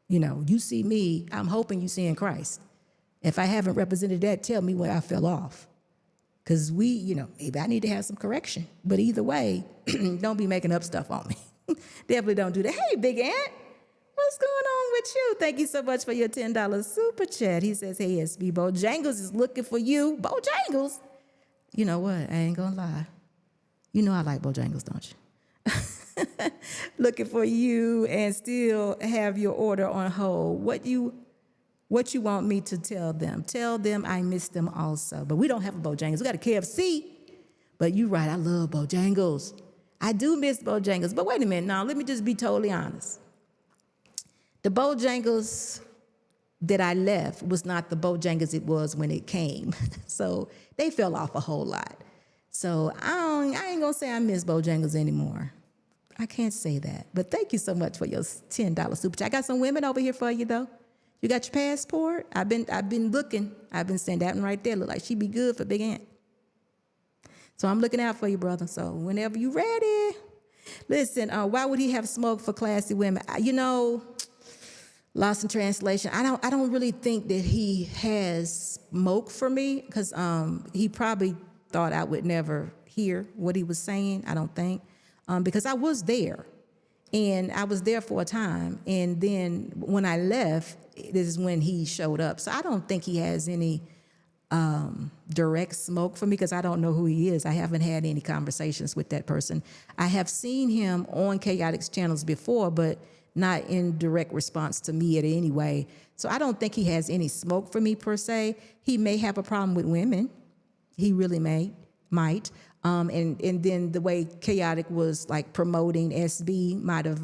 You see me, I'm hoping you see in Christ. If I haven't represented that, tell me where I fell off. Because maybe I need to have some correction. But either way, don't be making up stuff on me. Definitely don't do that. Hey, Big Ant, what's going on with you? Thank you so much for your $10 super chat. He says, hey, SB, Bojangles is looking for you. Bojangles? You know what? I ain't going to lie. You know I like Bojangles, don't you? Looking for you and still have your order on hold. What you want me to tell them? Tell them I miss them also. But we don't have a Bojangles. We got a KFC. But you're right, I love Bojangles. I do miss Bojangles. But wait a minute now, let me just be totally honest. The Bojangles that I left was not the Bojangles it was when it came. So they fell off a whole lot. So I ain't gonna say I miss Bojangles anymore. I can't say that. But thank you so much for your $10 super chat. I got some women over here for you though. You got your passport? I've been looking. I've been saying that one right there. Look like she be good for Big Ant. So I'm looking out for you, brother. So whenever you ready. Listen, why would he have smoke for classy women? Lost in translation. I don't really think that he has smoke for me because he probably thought I would never hear what he was saying. I don't think because I was there. And I was there for a time. And then when I left, this is when he showed up. So I don't think he has any direct smoke for me because I don't know who he is. I haven't had any conversations with that person. I have seen him on Chaotic's channels before, but not in direct response to me in any way. So I don't think he has any smoke for me per se. He may have a problem with women. He really might. And then the way Chaotic was like promoting SB might have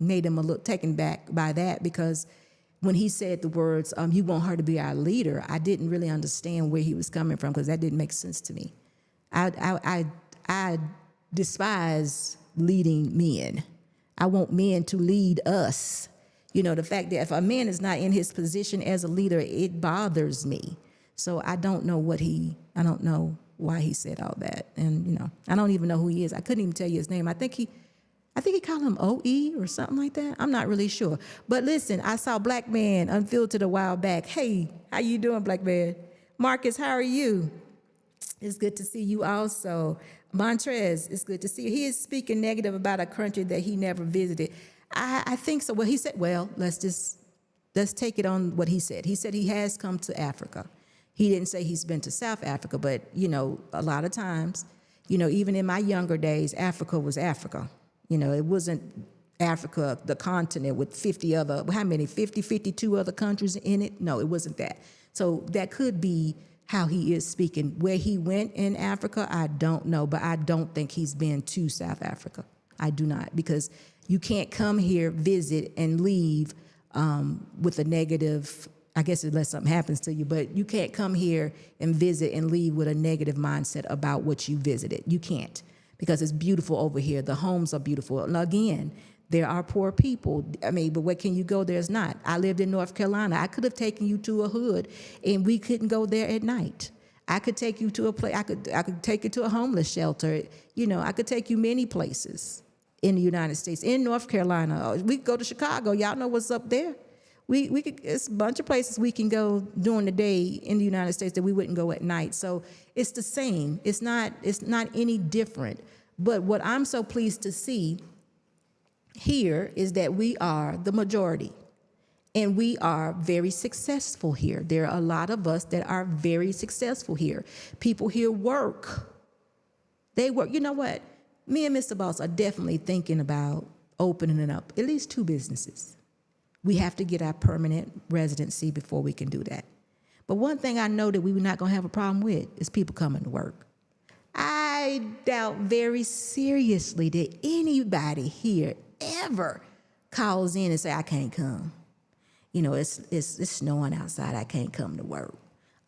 made him a little taken back by that because when he said the words, you want her to be our leader, I didn't really understand where he was coming from because that didn't make sense to me. I despise leading men. I want men to lead us. The fact that if a man is not in his position as a leader, it bothers me. So I don't know why he said all that. And, I don't even know who he is. I couldn't even tell you his name. I think he called him OE or something like that. I'm not really sure. But listen, I saw Black Man Unfiltered a while back. Hey, how you doing, Black Man? Marcus, how are you? It's good to see you also. Montrez, it's good to see you. He is speaking negative about a country that he never visited. I think so. Well, he said, let's take it on what he said. He said he has come to Africa. He didn't say he's been to South Africa, but, a lot of times, even in my younger days, Africa was Africa. It wasn't Africa, the continent with 52 other countries in it. No, it wasn't that. So that could be how he is speaking. Where he went in Africa, I don't know, but I don't think he's been to South Africa. I do not, because you can't come here, visit, and leave with a negative, I guess unless something happens to you, but you can't come here and visit and leave with a negative mindset about what you visited. You can't. because it's beautiful over here. The homes are beautiful. And again, there are poor people. I mean, but where can you go? There's not. I lived in North Carolina. I could have taken you to a hood, and we couldn't go there at night. I could take you to a place. I could take you to a homeless shelter. You know, I could take you many places in the United States. In North Carolina, we could go to Chicago. Y'all know what's up there. We could. It's a bunch of places we can go during the day in the United States that we wouldn't go at night. So it's the same. It's not any different. But what I'm so pleased to see here is that we are the majority, and we are very successful here. There are a lot of us that are very successful here. People here work. They work. You know what? Me and Mr. Boss are definitely thinking about opening up at least 2 businesses. We have to get our permanent residency before we can do that. But one thing I know that we're not going to have a problem with is people coming to work. I doubt very seriously that anybody here ever calls in and say, I can't come. You know, it's snowing outside. I can't come to work.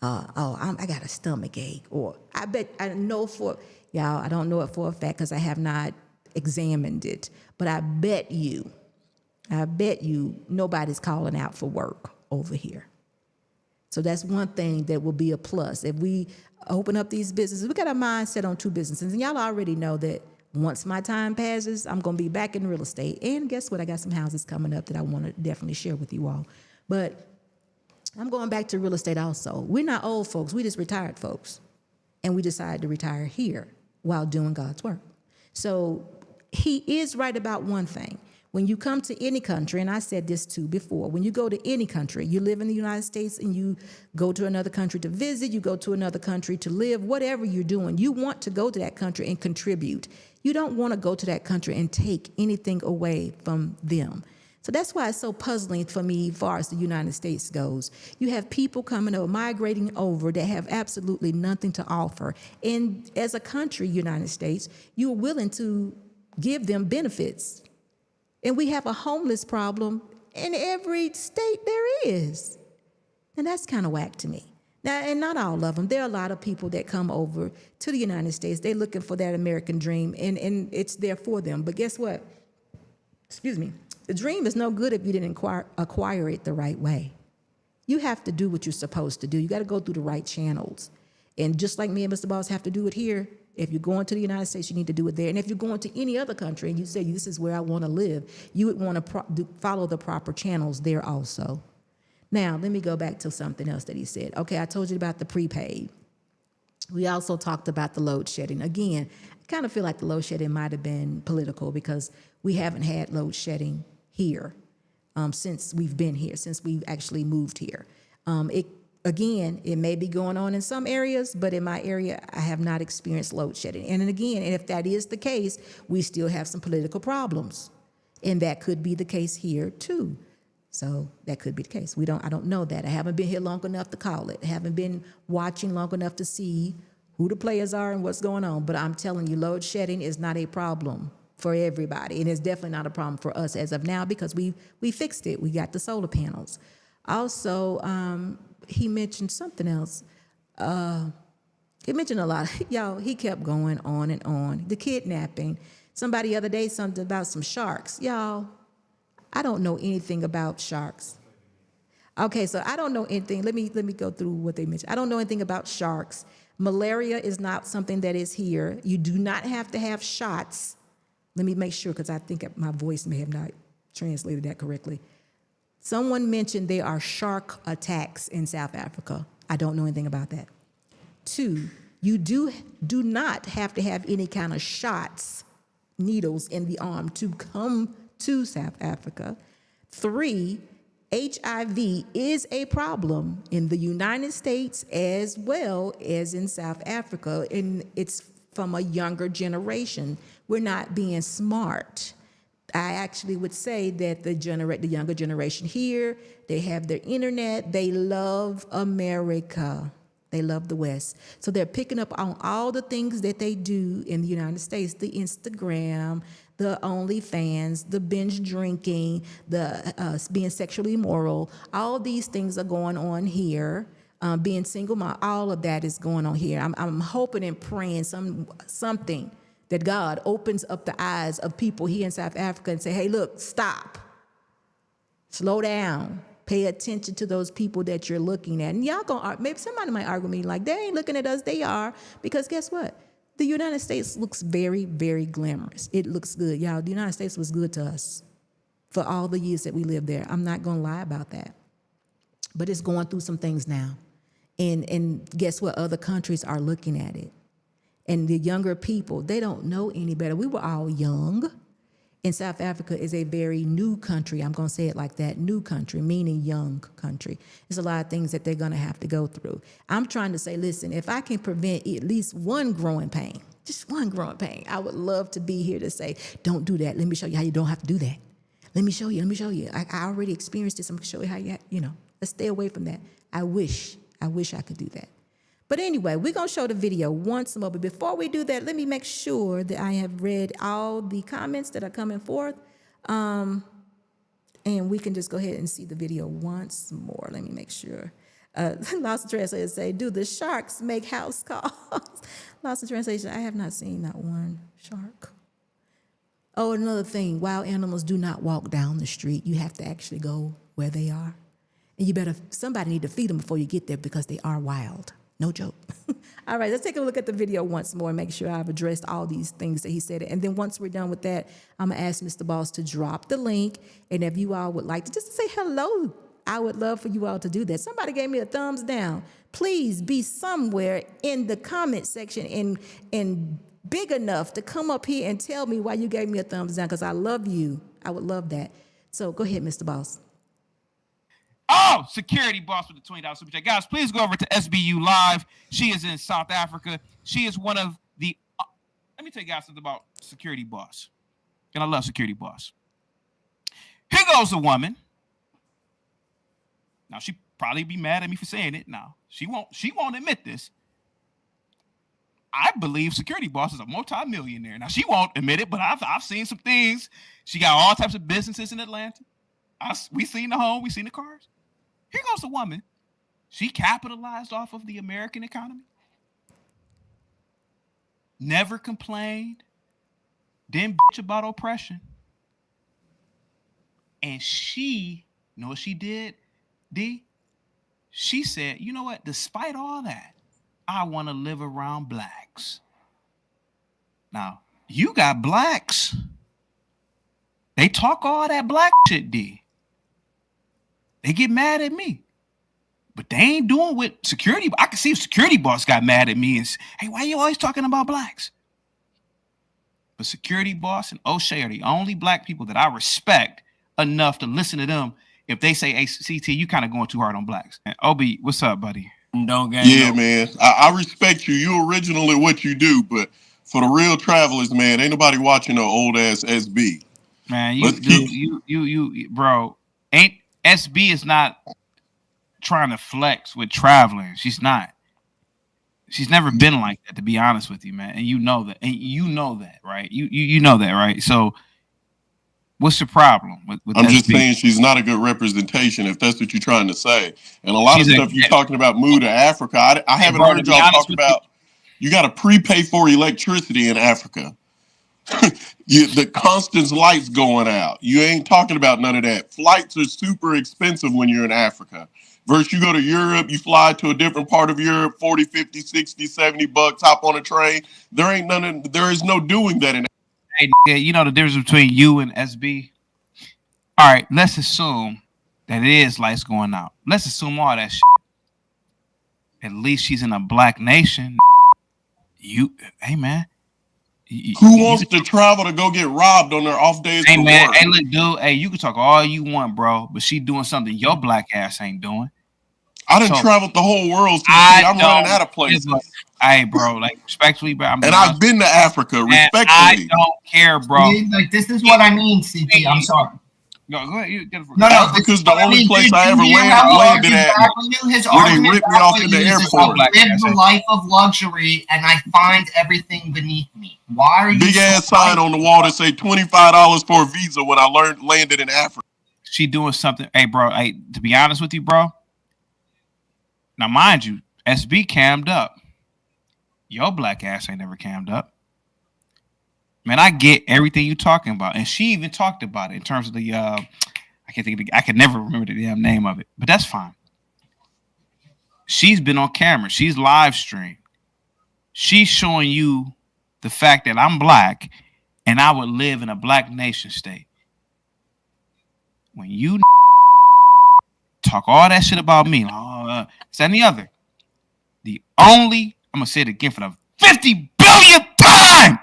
I got a stomach ache. Or I don't know it for a fact because I have not examined it. But I bet you nobody's calling out for work over here. So that's one thing that will be a plus. If we open up these businesses, we got our mind set on 2 businesses. And y'all already know that once my time passes, I'm going to be back in real estate. And guess what? I got some houses coming up that I want to definitely share with you all. But I'm going back to real estate also. We're not old folks. We just retired folks. And we decided to retire here while doing God's work. So he is right about one thing. When you come to any country, and I said this too before, when you go to any country, you live in the United States and you go to another country to visit, you go to another country to live, whatever you're doing, you want to go to that country and contribute. You don't want to go to that country and take anything away from them. So that's why it's so puzzling for me as far as the United States goes. You have people coming over, migrating over that have absolutely nothing to offer. And as a country, United States, you're willing to give them benefits. And we have a homeless problem in every state there is. And that's kind of whack to me. Now, and not all of them. There are a lot of people that come over to the United States. They're looking for that American dream, and it's there for them. But guess what? Excuse me. The dream is no good if you didn't acquire it the right way. You have to do what you're supposed to do. You got to go through the right channels. And just like me and Mr. Boss have to do it here, if you're going to the United States, you need to do it there. And if you're going to any other country and you say, this is where I want to live, you would want to follow the proper channels there also. Now, let me go back to something else that he said. Okay, I told you about the prepaid. We also talked about the load shedding. Again, I kind of feel like the load shedding might have been political because we haven't had load shedding here since we've been here, since we've actually moved here. It may be going on in some areas, but in my area, I have not experienced load shedding. And if that is the case, we still have some political problems. And that could be the case here too. So that could be the case. I don't know that. I haven't been here long enough to call it. I haven't been watching long enough to see who the players are and what's going on. But I'm telling you, load shedding is not a problem for everybody. And it's definitely not a problem for us as of now because we fixed it. We got the solar panels. Also, he mentioned something else. He mentioned a lot. Y'all, he kept going on and on. The kidnapping. Somebody the other day, something about some sharks. Y'all, I don't know anything about sharks. Okay, so I don't know anything. Let me go through what they mentioned. I don't know anything about sharks. Malaria is not something that is here. You do not have to have shots. Let me make sure because I think my voice may have not translated that correctly. Someone mentioned there are shark attacks in South Africa. I don't know anything about that. 2, you do not have to have any kind of shots, needles in the arm to come to South Africa. 3, HIV is a problem in the United States as well as in South Africa, and it's from a younger generation. We're not being smart. I actually would say that the younger generation here, they have their internet, they love America. They love the West. So they're picking up on all the things that they do in the United States, the Instagram, the OnlyFans, the binge drinking, the being sexually immoral. All these things are going on here. Being single mom, all of that is going on here. I'm hoping and praying something that God opens up the eyes of people here in South Africa and say, hey, look, stop. Slow down. Pay attention to those people that you're looking at. And y'all gonna, maybe somebody might argue with me like, they ain't looking at us, they are. Because guess what? The United States looks very, very glamorous. It looks good. Y'all, the United States was good to us for all the years that we lived there. I'm not gonna lie about that. But it's going through some things now. And guess what? Other countries are looking at it. And the younger people, they don't know any better. We were all young. And South Africa is a very new country. I'm going to say it like that, new country, meaning young country. There's a lot of things that they're going to have to go through. I'm trying to say, listen, if I can prevent at least one growing pain, just one growing pain, I would love to be here to say, don't do that. Let me show you how you don't have to do that. Let me show you. I already experienced this. I'm going to show you how let's stay away from that. I wish I could do that. But anyway, we're going to show the video once more. But before we do that, let me make sure that I have read all the comments that are coming forth. And we can just go ahead and see the video once more. Let me make sure. Lost in Translation say, do the sharks make house calls? Lost in Translation, I have not seen that one shark. Oh, another thing, wild animals do not walk down the street. You have to actually go where they are. And somebody need to feed them before you get there because they are wild. No joke. All right, let's take a look at the video once more and make sure I've addressed all these things that he said. And then once we're done with that, I'm going to ask Mr. Boss to drop the link. And if you all would like to just say hello, I would love for you all to do that. Somebody gave me a thumbs down. Please be somewhere in the comment section and big enough to come up here and tell me why you gave me a thumbs down because I love you. I would love that. So go ahead, Mr. Boss. Oh, Security Boss with the $20 super chat. Guys, please go over to SBU Live. She is in South Africa. She is one of the... let me tell you guys something about Security Boss. And I love Security Boss. Here goes a woman. Now, she'd probably be mad at me for saying it. Now, she won't admit this. I believe Security Boss is a multi-millionaire. Now, she won't admit it, but I've seen some things. She got all types of businesses in Atlanta. We seen the home. We seen the cars. Here goes the woman. She capitalized off of the American economy. Never complained. Didn't bitch about oppression. And you know what she did, D? She said, you know what? Despite all that, I want to live around blacks. Now, you got blacks. They talk all that black shit, D. They get mad at me. But they ain't doing what Security... I can see if Security Boss got mad at me and say, hey, why you always talking about blacks? But Security Boss and O'Shea are the only black people that I respect enough to listen to them if they say, hey, CT, you kind of going too hard on blacks. And Obi, what's up, buddy? Man. I respect you. You original at what you do, but for the real travelers, man, ain't nobody watching no old-ass SB. Man, bro, SB is not trying to flex with travelers. She's not. She's never been like that, to be honest with you, man. And you know that. And you know that, right? You know that, right? So what's the problem with I'm SB? just saying she's not a good representation, if that's what you're trying to say. And a lot of stuff you're talking about move to Africa. I haven't heard y'all talk about you got to prepay for electricity in Africa. The constant lights going out. You ain't talking about none of that. Flights are super expensive when you're in Africa. Versus you go to Europe, you fly to a different part of Europe, 40, 50, 60, 70 bucks, hop on a train. There is no doing that in Hey, you know the difference between you and SB? All right, let's assume that it is lights going out. Let's assume all that shit. At least she's in a black nation. Hey, man. Who wants to travel to go get robbed on their off days? Hey, man. Hey, look, dude. Hey, you can talk all you want, bro, but she doing something your black ass ain't doing. I done traveled the whole world. I'm running out of places. Hey, bro, like, respectfully, bro. I've been to Africa, respectfully. I don't care, bro. Like, this is what I mean, CT. I'm sorry. No, go ahead. No, Africa's the only place I ever landed at where they ripped me off in the airport. I live the life of luxury, and I find everything beneath me. Why are you big ass sign on the wall that say $25 for a visa when I landed in Africa? She doing something. Hey, bro. Hey, to be honest with you, bro. Now, mind you, SB cammed up. Your black ass ain't never cammed up. Man, I get everything you're talking about, and she even talked about it in terms of the. I can't think of I can never remember the damn name of it, but that's fine. She's been on camera. She's live streamed. She's showing you the fact that I'm black and I would live in a black nation state. When you talk all that shit about me, it's any other. I'm going to say it again for the 50 billionth time.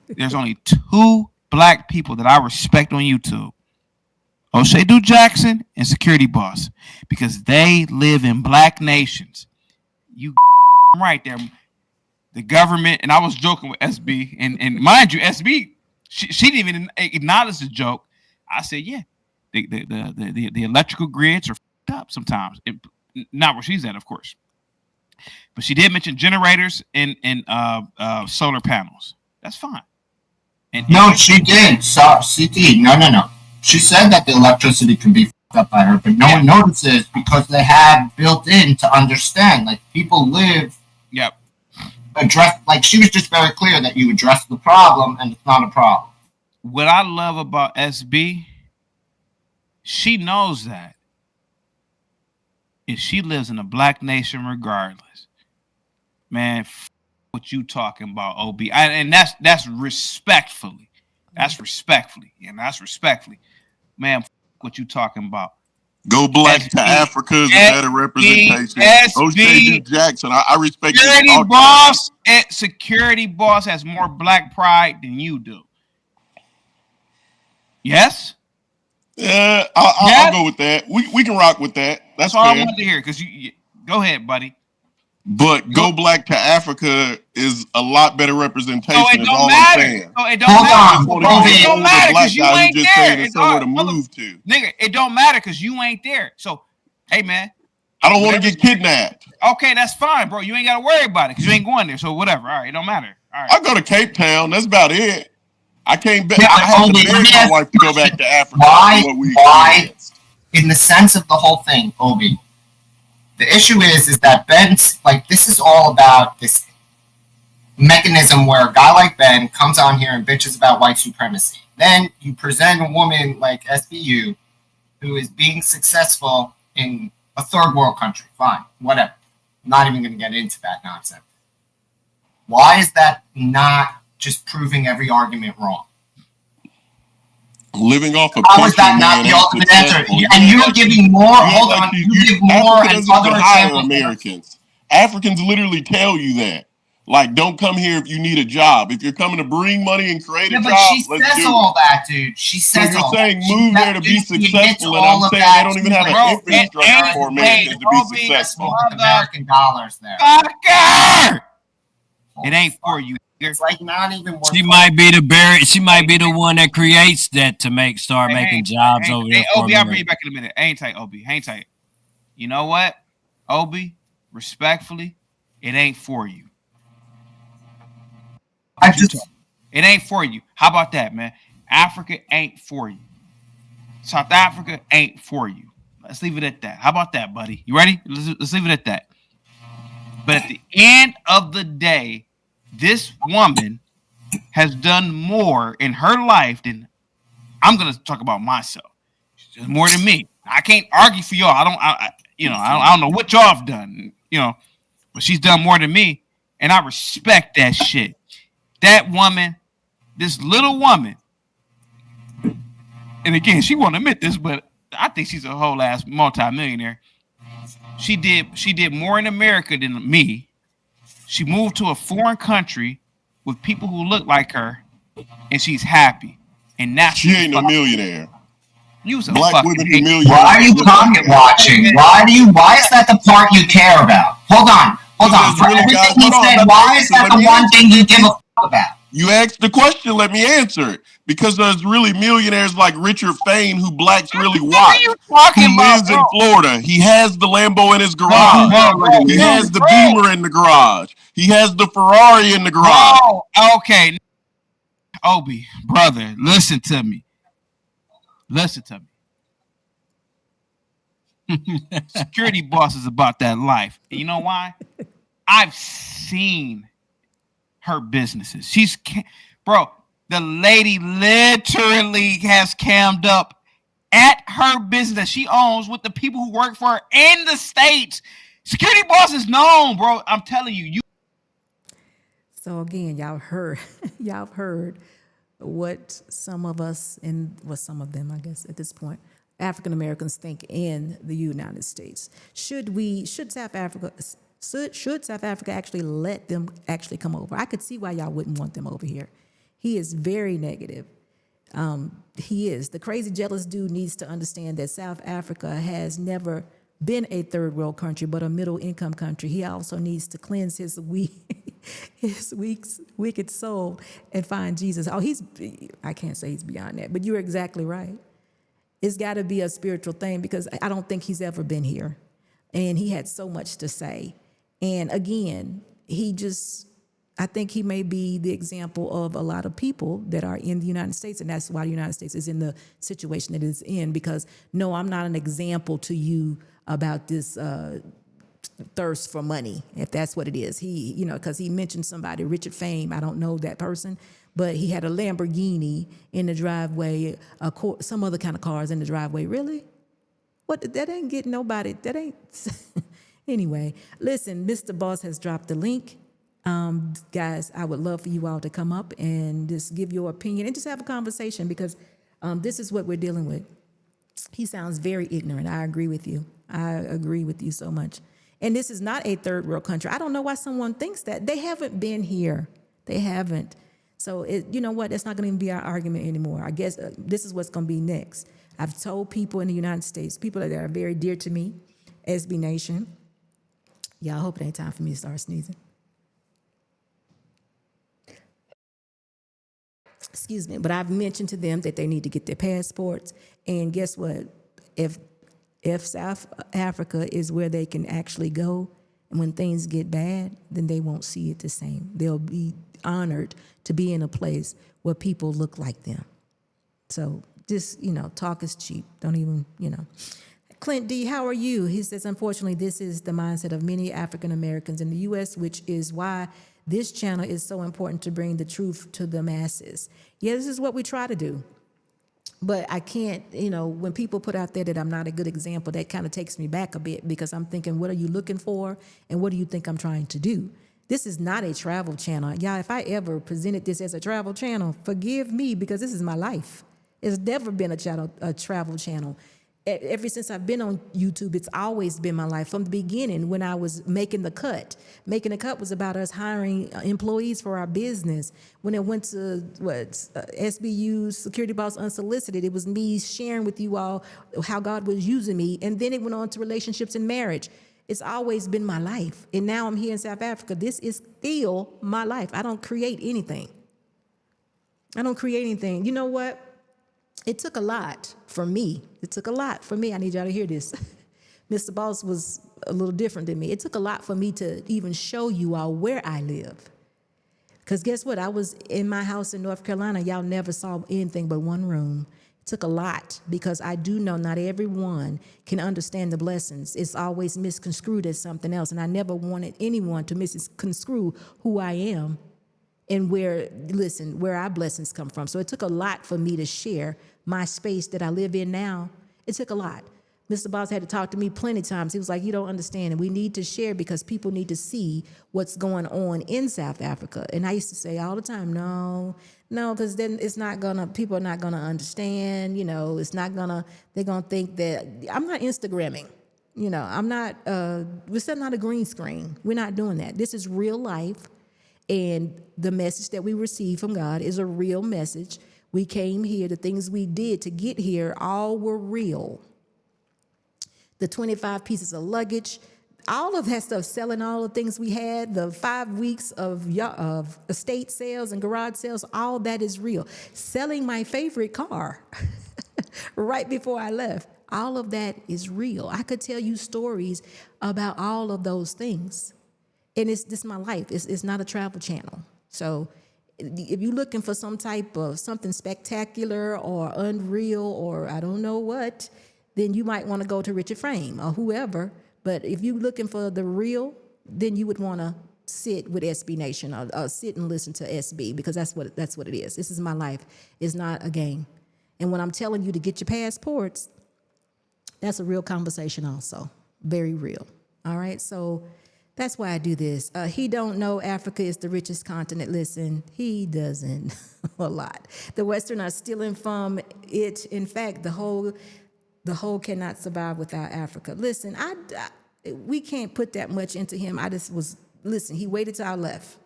There's only 2 black people that I respect on YouTube. O'Shea Du Jackson and Security Boss, because they live in black nations. You right there. The government, and I was joking with SB, and mind you, SB, she didn't even acknowledge the joke. I said, yeah, the electrical grids are fucked up sometimes. Not where she's at, of course. But she did mention generators and solar panels. That's fine. No, she did. So, CT, no. She said that the electricity can be fucked up by her, but no one notices because they have built in to understand. Like, people live. Yep. Like, she was just very clear that you address the problem and it's not a problem. What I love about SB, she knows that if she lives in a black nation regardless, man, what you talking about, OB? And that's respectfully. That's respectfully. And that's respectfully. Man, what you talking about? Go black to Africa is a better representation. O'Shea Du Jackson, I respect Security Boss. Security Boss has more black pride than you do. Yes? Yeah, I'll go with that. We can rock with that. That's all fair. I wanted to hear. Because you go ahead, buddy. But Go Black to Africa is a lot better representation. No, it is don't all matter. I'm saying. No, it don't matter. It don't matter because you ain't there. It's somewhere to move to. Nigga, it don't matter because you ain't there. So, hey, man. I don't want to get kidnapped. Okay, that's fine, bro. You ain't got to worry about it because you ain't going there. So, whatever. All right, it don't matter. All right. I go to Cape Town. That's about it. I can't bet. I have to beg my wife to go back to Africa. Why? In the sense of the whole thing, Obi. The issue is that Ben's like, this is all about this mechanism where a guy like Ben comes on here and bitches about white supremacy. Then you present a woman like SBU who is being successful in a third world country. Fine, whatever. I'm not even going to get into that nonsense. Why is that not just proving every argument wrong? Living off of how is that not the ultimate answer? And you're giving more. Hold on, you give more and other examples. Americans. Africans literally tell you that. Like, don't come here if you need a job. If you're coming to bring money and create a job, let's do it. She says all that, dude. She says all that. So you're saying move there to be successful, and I'm saying they don't even have an infrastructure for Americans to be successful. American dollars there. It ain't for you. It's like not even. She might be the one that creates that to start making jobs over there. Obi, I'll bring you back in a minute. Hang tight, Obi. Hang tight. You know what, Obi? Respectfully, it ain't for you. It ain't for you. How about that, man? Africa ain't for you. South Africa ain't for you. Let's leave it at that. How about that, buddy? You ready? Let's leave it at that. But at the end of the day, this woman has done more in her life than I'm going to talk about myself. She's done more than me. I can't argue for y'all. I don't know what y'all have done, but she's done more than me, and I respect that shit. That woman, this little woman, and again, she won't admit this, but I think she's a whole ass multimillionaire. She did more in America than me. She moved to a foreign country with people who look like her, and she's happy. And now she ain't no millionaire. You was a black women who millionaires. Why are you pocket watching? Why is that the part you care about? Hold on. For everything he said, why is that the one thing you give a fuck about? You asked the question, let me answer it. Because there's really millionaires like Richard Fain who blacks really watch. Who lives in Florida. He has the Lambo in his garage. He has the Beamer in the garage. He has the Ferrari in the garage. Okay. Obi, brother, listen to me. Security Boss is about that life. And you know why? I've seen her businesses. The lady literally has cammed up at her business that she owns with the people who work for her in the States. Security boss is known, bro. I'm telling you. So again, y'all heard what some of us, and what some of them, I guess, at this point, African Americans think in the United States. Should South Africa actually let them actually come over? I could see why y'all wouldn't want them over here. He is very negative. He is. The crazy jealous dude needs to understand that South Africa has never been a third world country, but a middle income country. He also needs to cleanse his wicked soul and find Jesus. I can't say he's beyond that, but you're exactly right. It's got to be a spiritual thing, because I don't think he's ever been here. And he had so much to say. And again, I think he may be the example of a lot of people that are in the United States, and that's why the United States is in the situation that it's in, because no, I'm not an example to you about this thirst for money, if that's what it is. Because he mentioned somebody, Richard Fame, I don't know that person, but he had a Lamborghini in the driveway, some other kind of cars in the driveway. Really? What? That ain't getting nobody, that ain't... Anyway, listen, Mr. Boss has dropped the link. Guys, I would love for you all to come up and just give your opinion and just have a conversation, because this is what we're dealing with. He sounds very ignorant. I agree with you. I agree with you so much. And this is not a third world country. I don't know why someone thinks that. They haven't been here. They haven't. So you know what? That's not going to be our argument anymore. I guess this is what's going to be next. I've told people in the United States, people that are very dear to me, SB Nation. Yeah, I hope it ain't time for me to start sneezing. Excuse me, but I've mentioned to them that they need to get their passports. And guess what? If South Africa is where they can actually go, and when things get bad, then they won't see it the same. They'll be honored to be in a place where people look like them. So just, talk is cheap. Don't even, Clint D., how are you? He says, unfortunately, this is the mindset of many African Americans in the U.S., which is why this channel is so important to bring the truth to the masses. Yeah, this is what we try to do. But I can't, when people put out there that I'm not a good example, that kind of takes me back a bit, because I'm thinking, what are you looking for? And what do you think I'm trying to do? This is not a travel channel. Y'all, if I ever presented this as a travel channel, forgive me, because this is my life. It's never been a travel channel. Ever since I've been on YouTube, it's always been my life. From the beginning, when I was making the cut was about us hiring employees for our business. When it went to SBU Security Boss Unsolicited, it was me sharing with you all how God was using me. And then it went on to relationships and marriage. It's always been my life. And now I'm here in South Africa. This is still my life. I don't create anything. You know what? It took a lot for me. I need y'all to hear this. Mr. Boss was a little different than me. It took a lot for me to even show you all where I live. Because guess what? I was in my house in North Carolina. Y'all never saw anything but one room. It took a lot, because I do know not everyone can understand the blessings. It's always misconstrued as something else. And I never wanted anyone to misconstrue who I am and where our blessings come from. So it took a lot for me to share my space that I live in now. It took a lot. Mr. Boss had to talk to me plenty of times. He was like, you don't understand, and we need to share because people need to see what's going on in South Africa. And I used to say all the time, no, because then people are not gonna understand, they're gonna think that I'm not Instagramming. I'm not, we're setting out a green screen. We're not doing that. This is real life. And the message that we receive from God is a real message. We came here, the things we did to get here, all were real. The 25 pieces of luggage, all of that stuff, selling all the things we had, the 5 weeks of estate sales and garage sales, all that is real. Selling my favorite car right before I left, all of that is real. I could tell you stories about all of those things. And this is my life. It's not a travel channel. So if you're looking for some type of something spectacular or unreal or I don't know what, then you might want to go to Richard Frame or whoever. But if you're looking for the real, then you would want to sit with SB Nation or sit and listen to SB, because that's what it is. This is my life. It's not a game. And when I'm telling you to get your passports, that's a real conversation also. Very real. All right. So that's why I do this. He don't know Africa is the richest continent. Listen, he doesn't a lot. The Western are stealing from it. In fact, the whole cannot survive without Africa. Listen, we can't put that much into him. Listen, he waited till I left.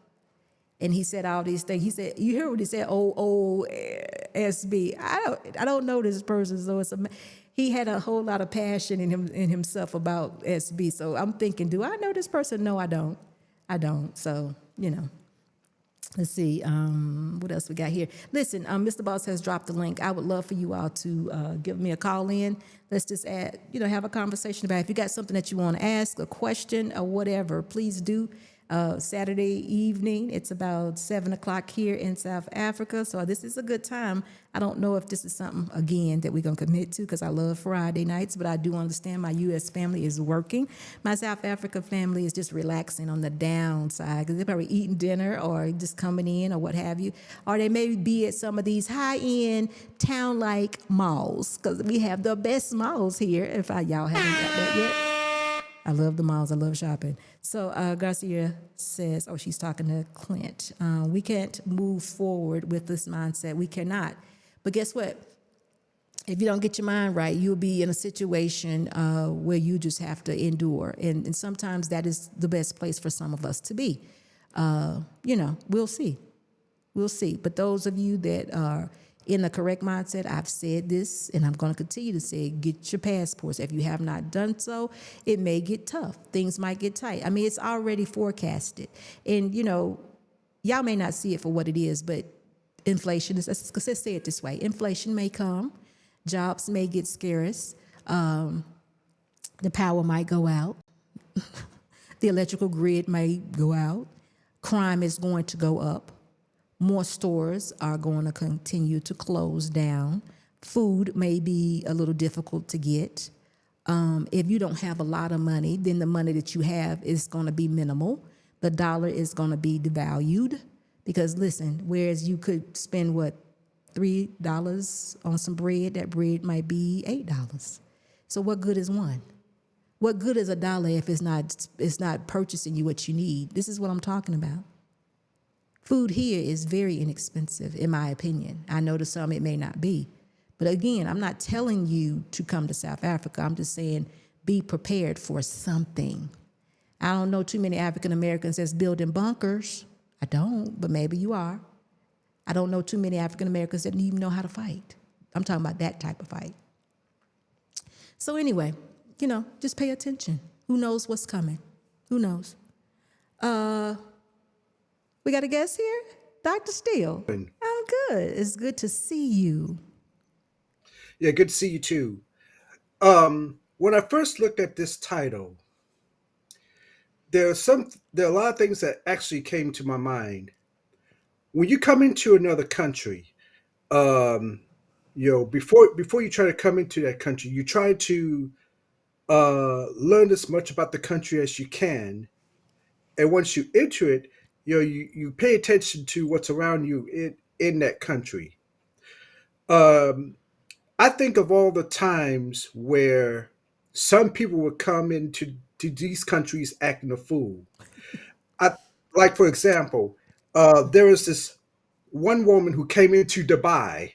And he said all these things. He said, you hear what he said? Oh, SB. I don't know this person, so he had a whole lot of passion in himself about SB. So I'm thinking, do I know this person? No, I don't. So, let's see. What else we got here? Listen, Mr. Boss has dropped the link. I would love for you all to give me a call in. Let's just have a conversation about it. If you got something that you want to ask, a question or whatever, please do. Saturday evening, it's about 7:00 here in South Africa. So this is a good time. I don't know if this is something, again, that we're going to commit to, because I love Friday nights, but I do understand my U.S. family is working. My South Africa family is just relaxing on the downside, because they're probably eating dinner or just coming in or what have you. Or they may be at some of these high-end town-like malls, because we have the best malls here, if y'all haven't got that yet. I love the malls. I love shopping. So Garcia says, she's talking to Clint. We can't move forward with this mindset. We cannot. But guess what? If you don't get your mind right, you'll be in a situation where you just have to endure. And sometimes that is the best place for some of us to be. We'll see. We'll see. But those of you that are in the correct mindset, I've said this, and I'm going to continue to say it, get your passports. If you have not done so, it may get tough. Things might get tight. I mean, it's already forecasted. And, y'all may not see it for what it is, but inflation is, let's say it this way. Inflation may come. Jobs may get scarce. The power might go out. The electrical grid may go out. Crime is going to go up. More stores are going to continue to close down. Food may be a little difficult to get. If you don't have a lot of money, then the money that you have is going to be minimal. The dollar is going to be devalued, because listen, whereas you could spend $3 on some bread, that bread might be $8. So what good is one? What good is $1 if it's not purchasing you what you need? This is what I'm talking about. Food here is very inexpensive, in my opinion. I know to some it may not be. But again, I'm not telling you to come to South Africa. I'm just saying be prepared for something. I don't know too many African Americans that's building bunkers. I don't, but maybe you are. I don't know too many African Americans that even know how to fight. I'm talking about that type of fight. So anyway, just pay attention. Who knows what's coming? Who knows? We got a guest here? Dr. Steele. I'm good. It's good to see you. Yeah, good to see you too. When I first looked at this title, there are a lot of things that actually came to my mind. When you come into another country, before you try to come into that country, you try to learn as much about the country as you can. And once you enter it, you pay attention to what's around you in that country. I think of all the times where some people would come into these countries acting a fool. Like, for example, there was this one woman who came into Dubai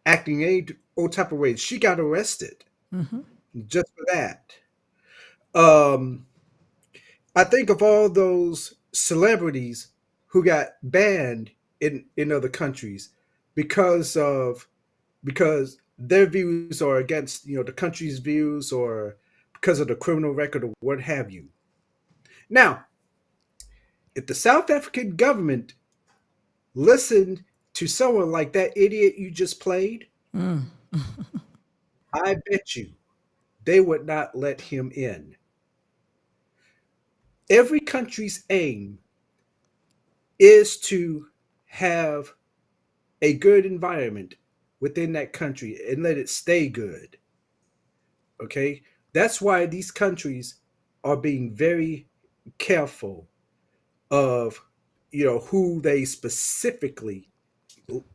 acting any old type of way. She got arrested just for that. I think of all those celebrities who got banned in other countries because their views are against the country's views, or because of the criminal record or what have you. Now, if the South African government listened to someone like that idiot you just played, I bet you they would not let him in. Every country's aim is to have a good environment within that country and let it stay good. Okay? That's why these countries are being very careful of who they specifically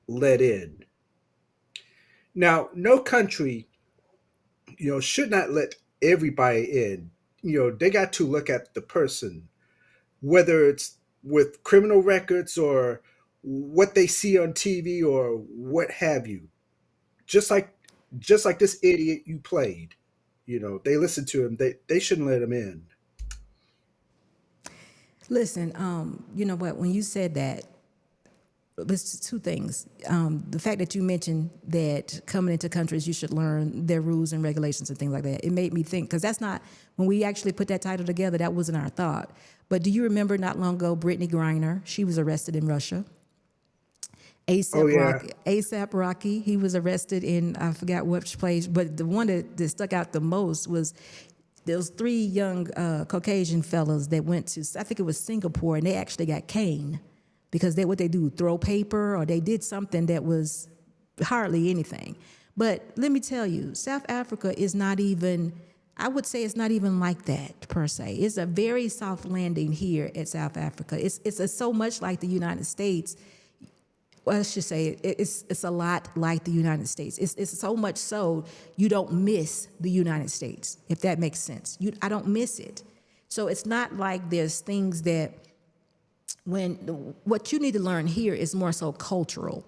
let in. Now, no country should not let everybody in. They got to look at the person, whether it's with criminal records or what they see on TV or what have you. Just like this idiot you played, they listen to him. They shouldn't let him in. Listen, you know what? When you said that, there's two things. The fact that you mentioned that coming into countries, you should learn their rules and regulations and things like that. It made me think, because that's not, when we actually put that title together, that wasn't our thought. But do you remember not long ago, Brittany Griner? She was arrested in Russia. ASAP Rocky, he was arrested in, I forgot which place, but the one that stuck out the most was those three young Caucasian fellas that went to, I think it was Singapore, and they actually got caned because what they do, throw paper, or they did something that was hardly anything. But let me tell you, South Africa is not even, I would say it's not even like that per se. It's a very soft landing here at South Africa. It's so much like the United States. Well, I should say it's a lot like the United States. It's so much so you don't miss the United States, if that makes sense. I don't miss it. So it's not like there's things that what you need to learn here is more so cultural.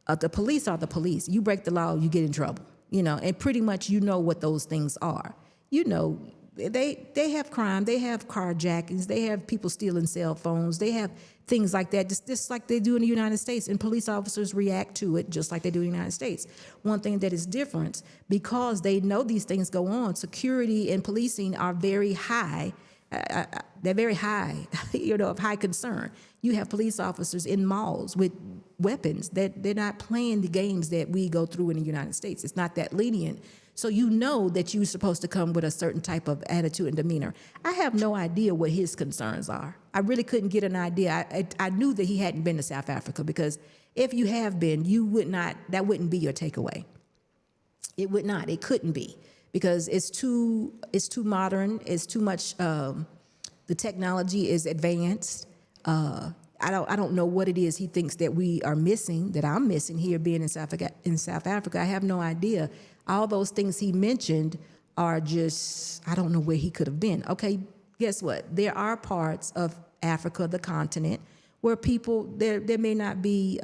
The police are the police. You break the law, you get in trouble. And pretty much what those things are. They have crime, they have carjackings, they have people stealing cell phones, they have things like that, just like they do in the United States, and police officers react to it just like they do in the United States. One thing that is different, because they know these things go on, security and policing are very high. They're very high, of high concern. You have police officers in malls with weapons. They're not playing the games that we go through in the United States. It's not that lenient. So that you're supposed to come with a certain type of attitude and demeanor. I have no idea what his concerns are. I really couldn't get an idea. I knew that he hadn't been to South Africa, because if you have been, that wouldn't be your takeaway. It would not. It couldn't be, because it's too modern. It's too much. The technology is advanced. I don't know what it is he thinks that we are missing, that I'm missing here being in South Africa. I have no idea. All those things he mentioned are just, I don't know where he could have been. Okay, guess what? There are parts of Africa, the continent, where there may not be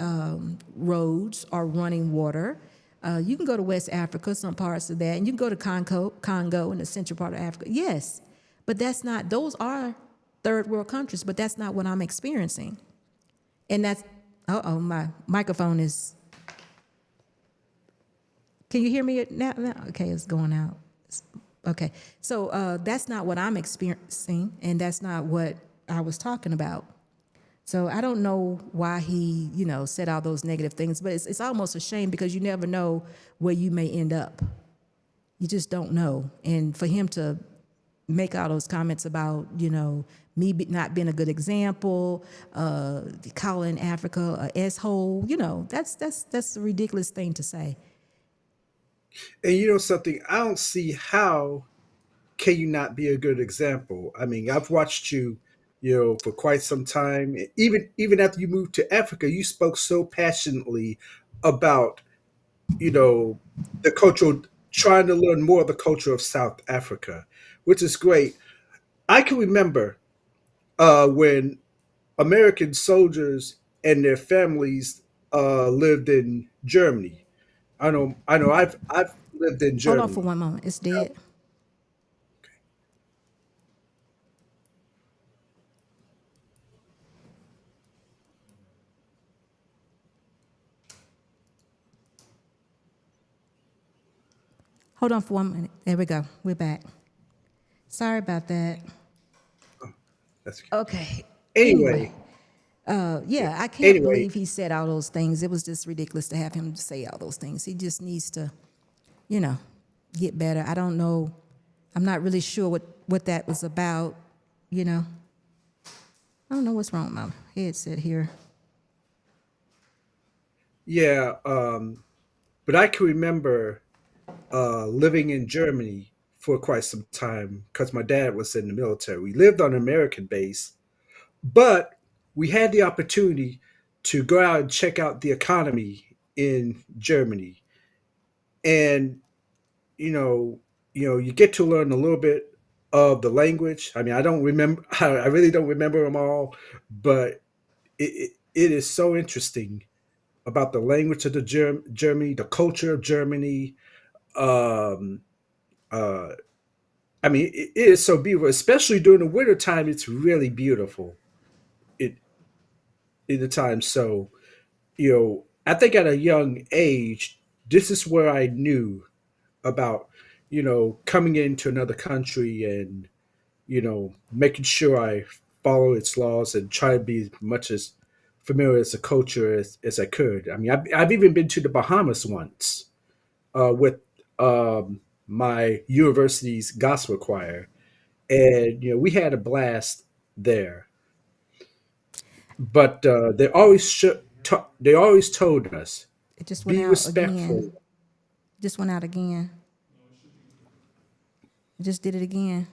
roads or running water. You can go to West Africa, some parts of that, and you can go to Congo in the central part of Africa. Yes, but those are third world countries, but that's not what I'm experiencing. And that's, my microphone is, can you hear me now? Okay, it's going out. Okay, so that's not what I'm experiencing, and that's not what I was talking about. So I don't know why he, said all those negative things, but it's almost a shame, because you never know where you may end up. You just don't know. And for him to make all those comments about, me not being a good example, calling Africa a S-hole, that's a ridiculous thing to say. And something, I don't see how can you not be a good example. I mean, I've watched you, for quite some time. Even after you moved to Africa, you spoke so passionately about, the cultural, trying to learn more of the culture of South Africa, which is great. I can remember when American soldiers and their families lived in Germany. I know. I've lived in Germany. Hold on for one moment. It's dead. Hold on for 1 minute. There we go. We're back. Sorry about that. That's okay. Anyway. I can't believe he said all those things. It was just ridiculous to have him say all those things. He just needs to, get better. I don't know. I'm not really sure what that was about, I don't know what's wrong with my headset here. Yeah, but I can remember living in Germany for quite some time, because my dad was in the military. We lived on an American base, But we had the opportunity to go out and check out the economy in Germany, and you know, you get to learn a little bit of the language. I mean, I don't remember, I really don't remember them all, but it is so interesting about the language of the Germany, the culture of Germany. Um, uh, I mean, it is so beautiful, especially during the winter time. It's really beautiful. It in the time. So, I think at a young age, this is where I knew about, coming into another country and, making sure I follow its laws and try to be as much as familiar as the culture as I could. I mean, I've even been to the Bahamas once with my university's gospel choir, and we had a blast there. But they always told us, It just went be out again. respectful. Just went out again. It just did it again.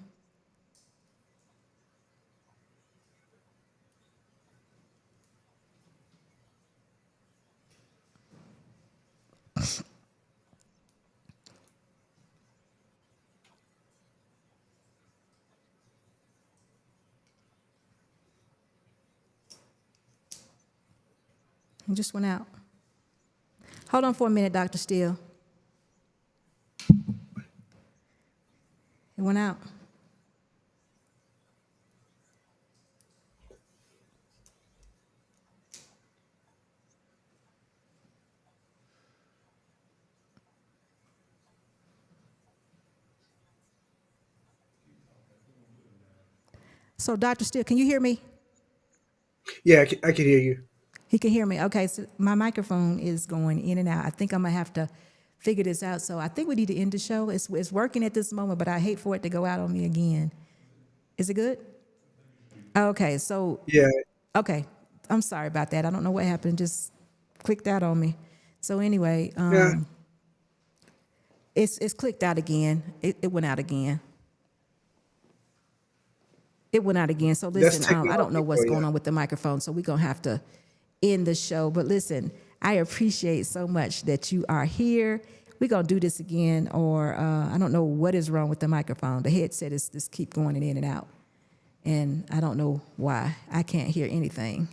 It just went out. Hold on for a minute, Dr. Steele. It went out. So, Dr. Steele, can you hear me? Yeah, I can hear you. He can hear me. Okay, so my microphone is going in and out. I think I'm gonna have to figure this out. So I think we need to end the show. It's working at this moment, but I hate for it to go out on me again. Is it good? Okay, so Yeah, okay. I'm sorry about that. I don't know what happened. Just clicked out on me. So anyway, yeah. it's clicked out again. It went out again. It went out again. So That's listen, I don't know technology what's for you. going on with the microphone. So we're gonna have to end the show. But listen, I appreciate so much that you are here. We're gonna do this again, or I don't know what is wrong with the microphone. The headset is just keep going in and out, and I don't know why. I can't hear anything.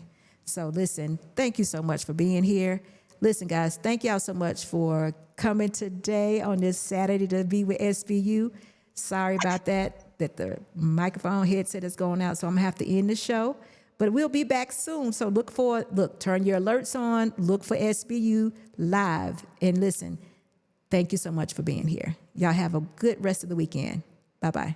So listen, thank you so much for being here. Listen, guys, thank y'all so much for coming today on this Saturday to be with SBU. Sorry about that the microphone headset is going out, so I'm gonna have to end the show. But we'll be back soon. So turn your alerts on, look for SBU Live, and listen. Thank you so much for being here. Y'all have a good rest of the weekend. Bye-bye.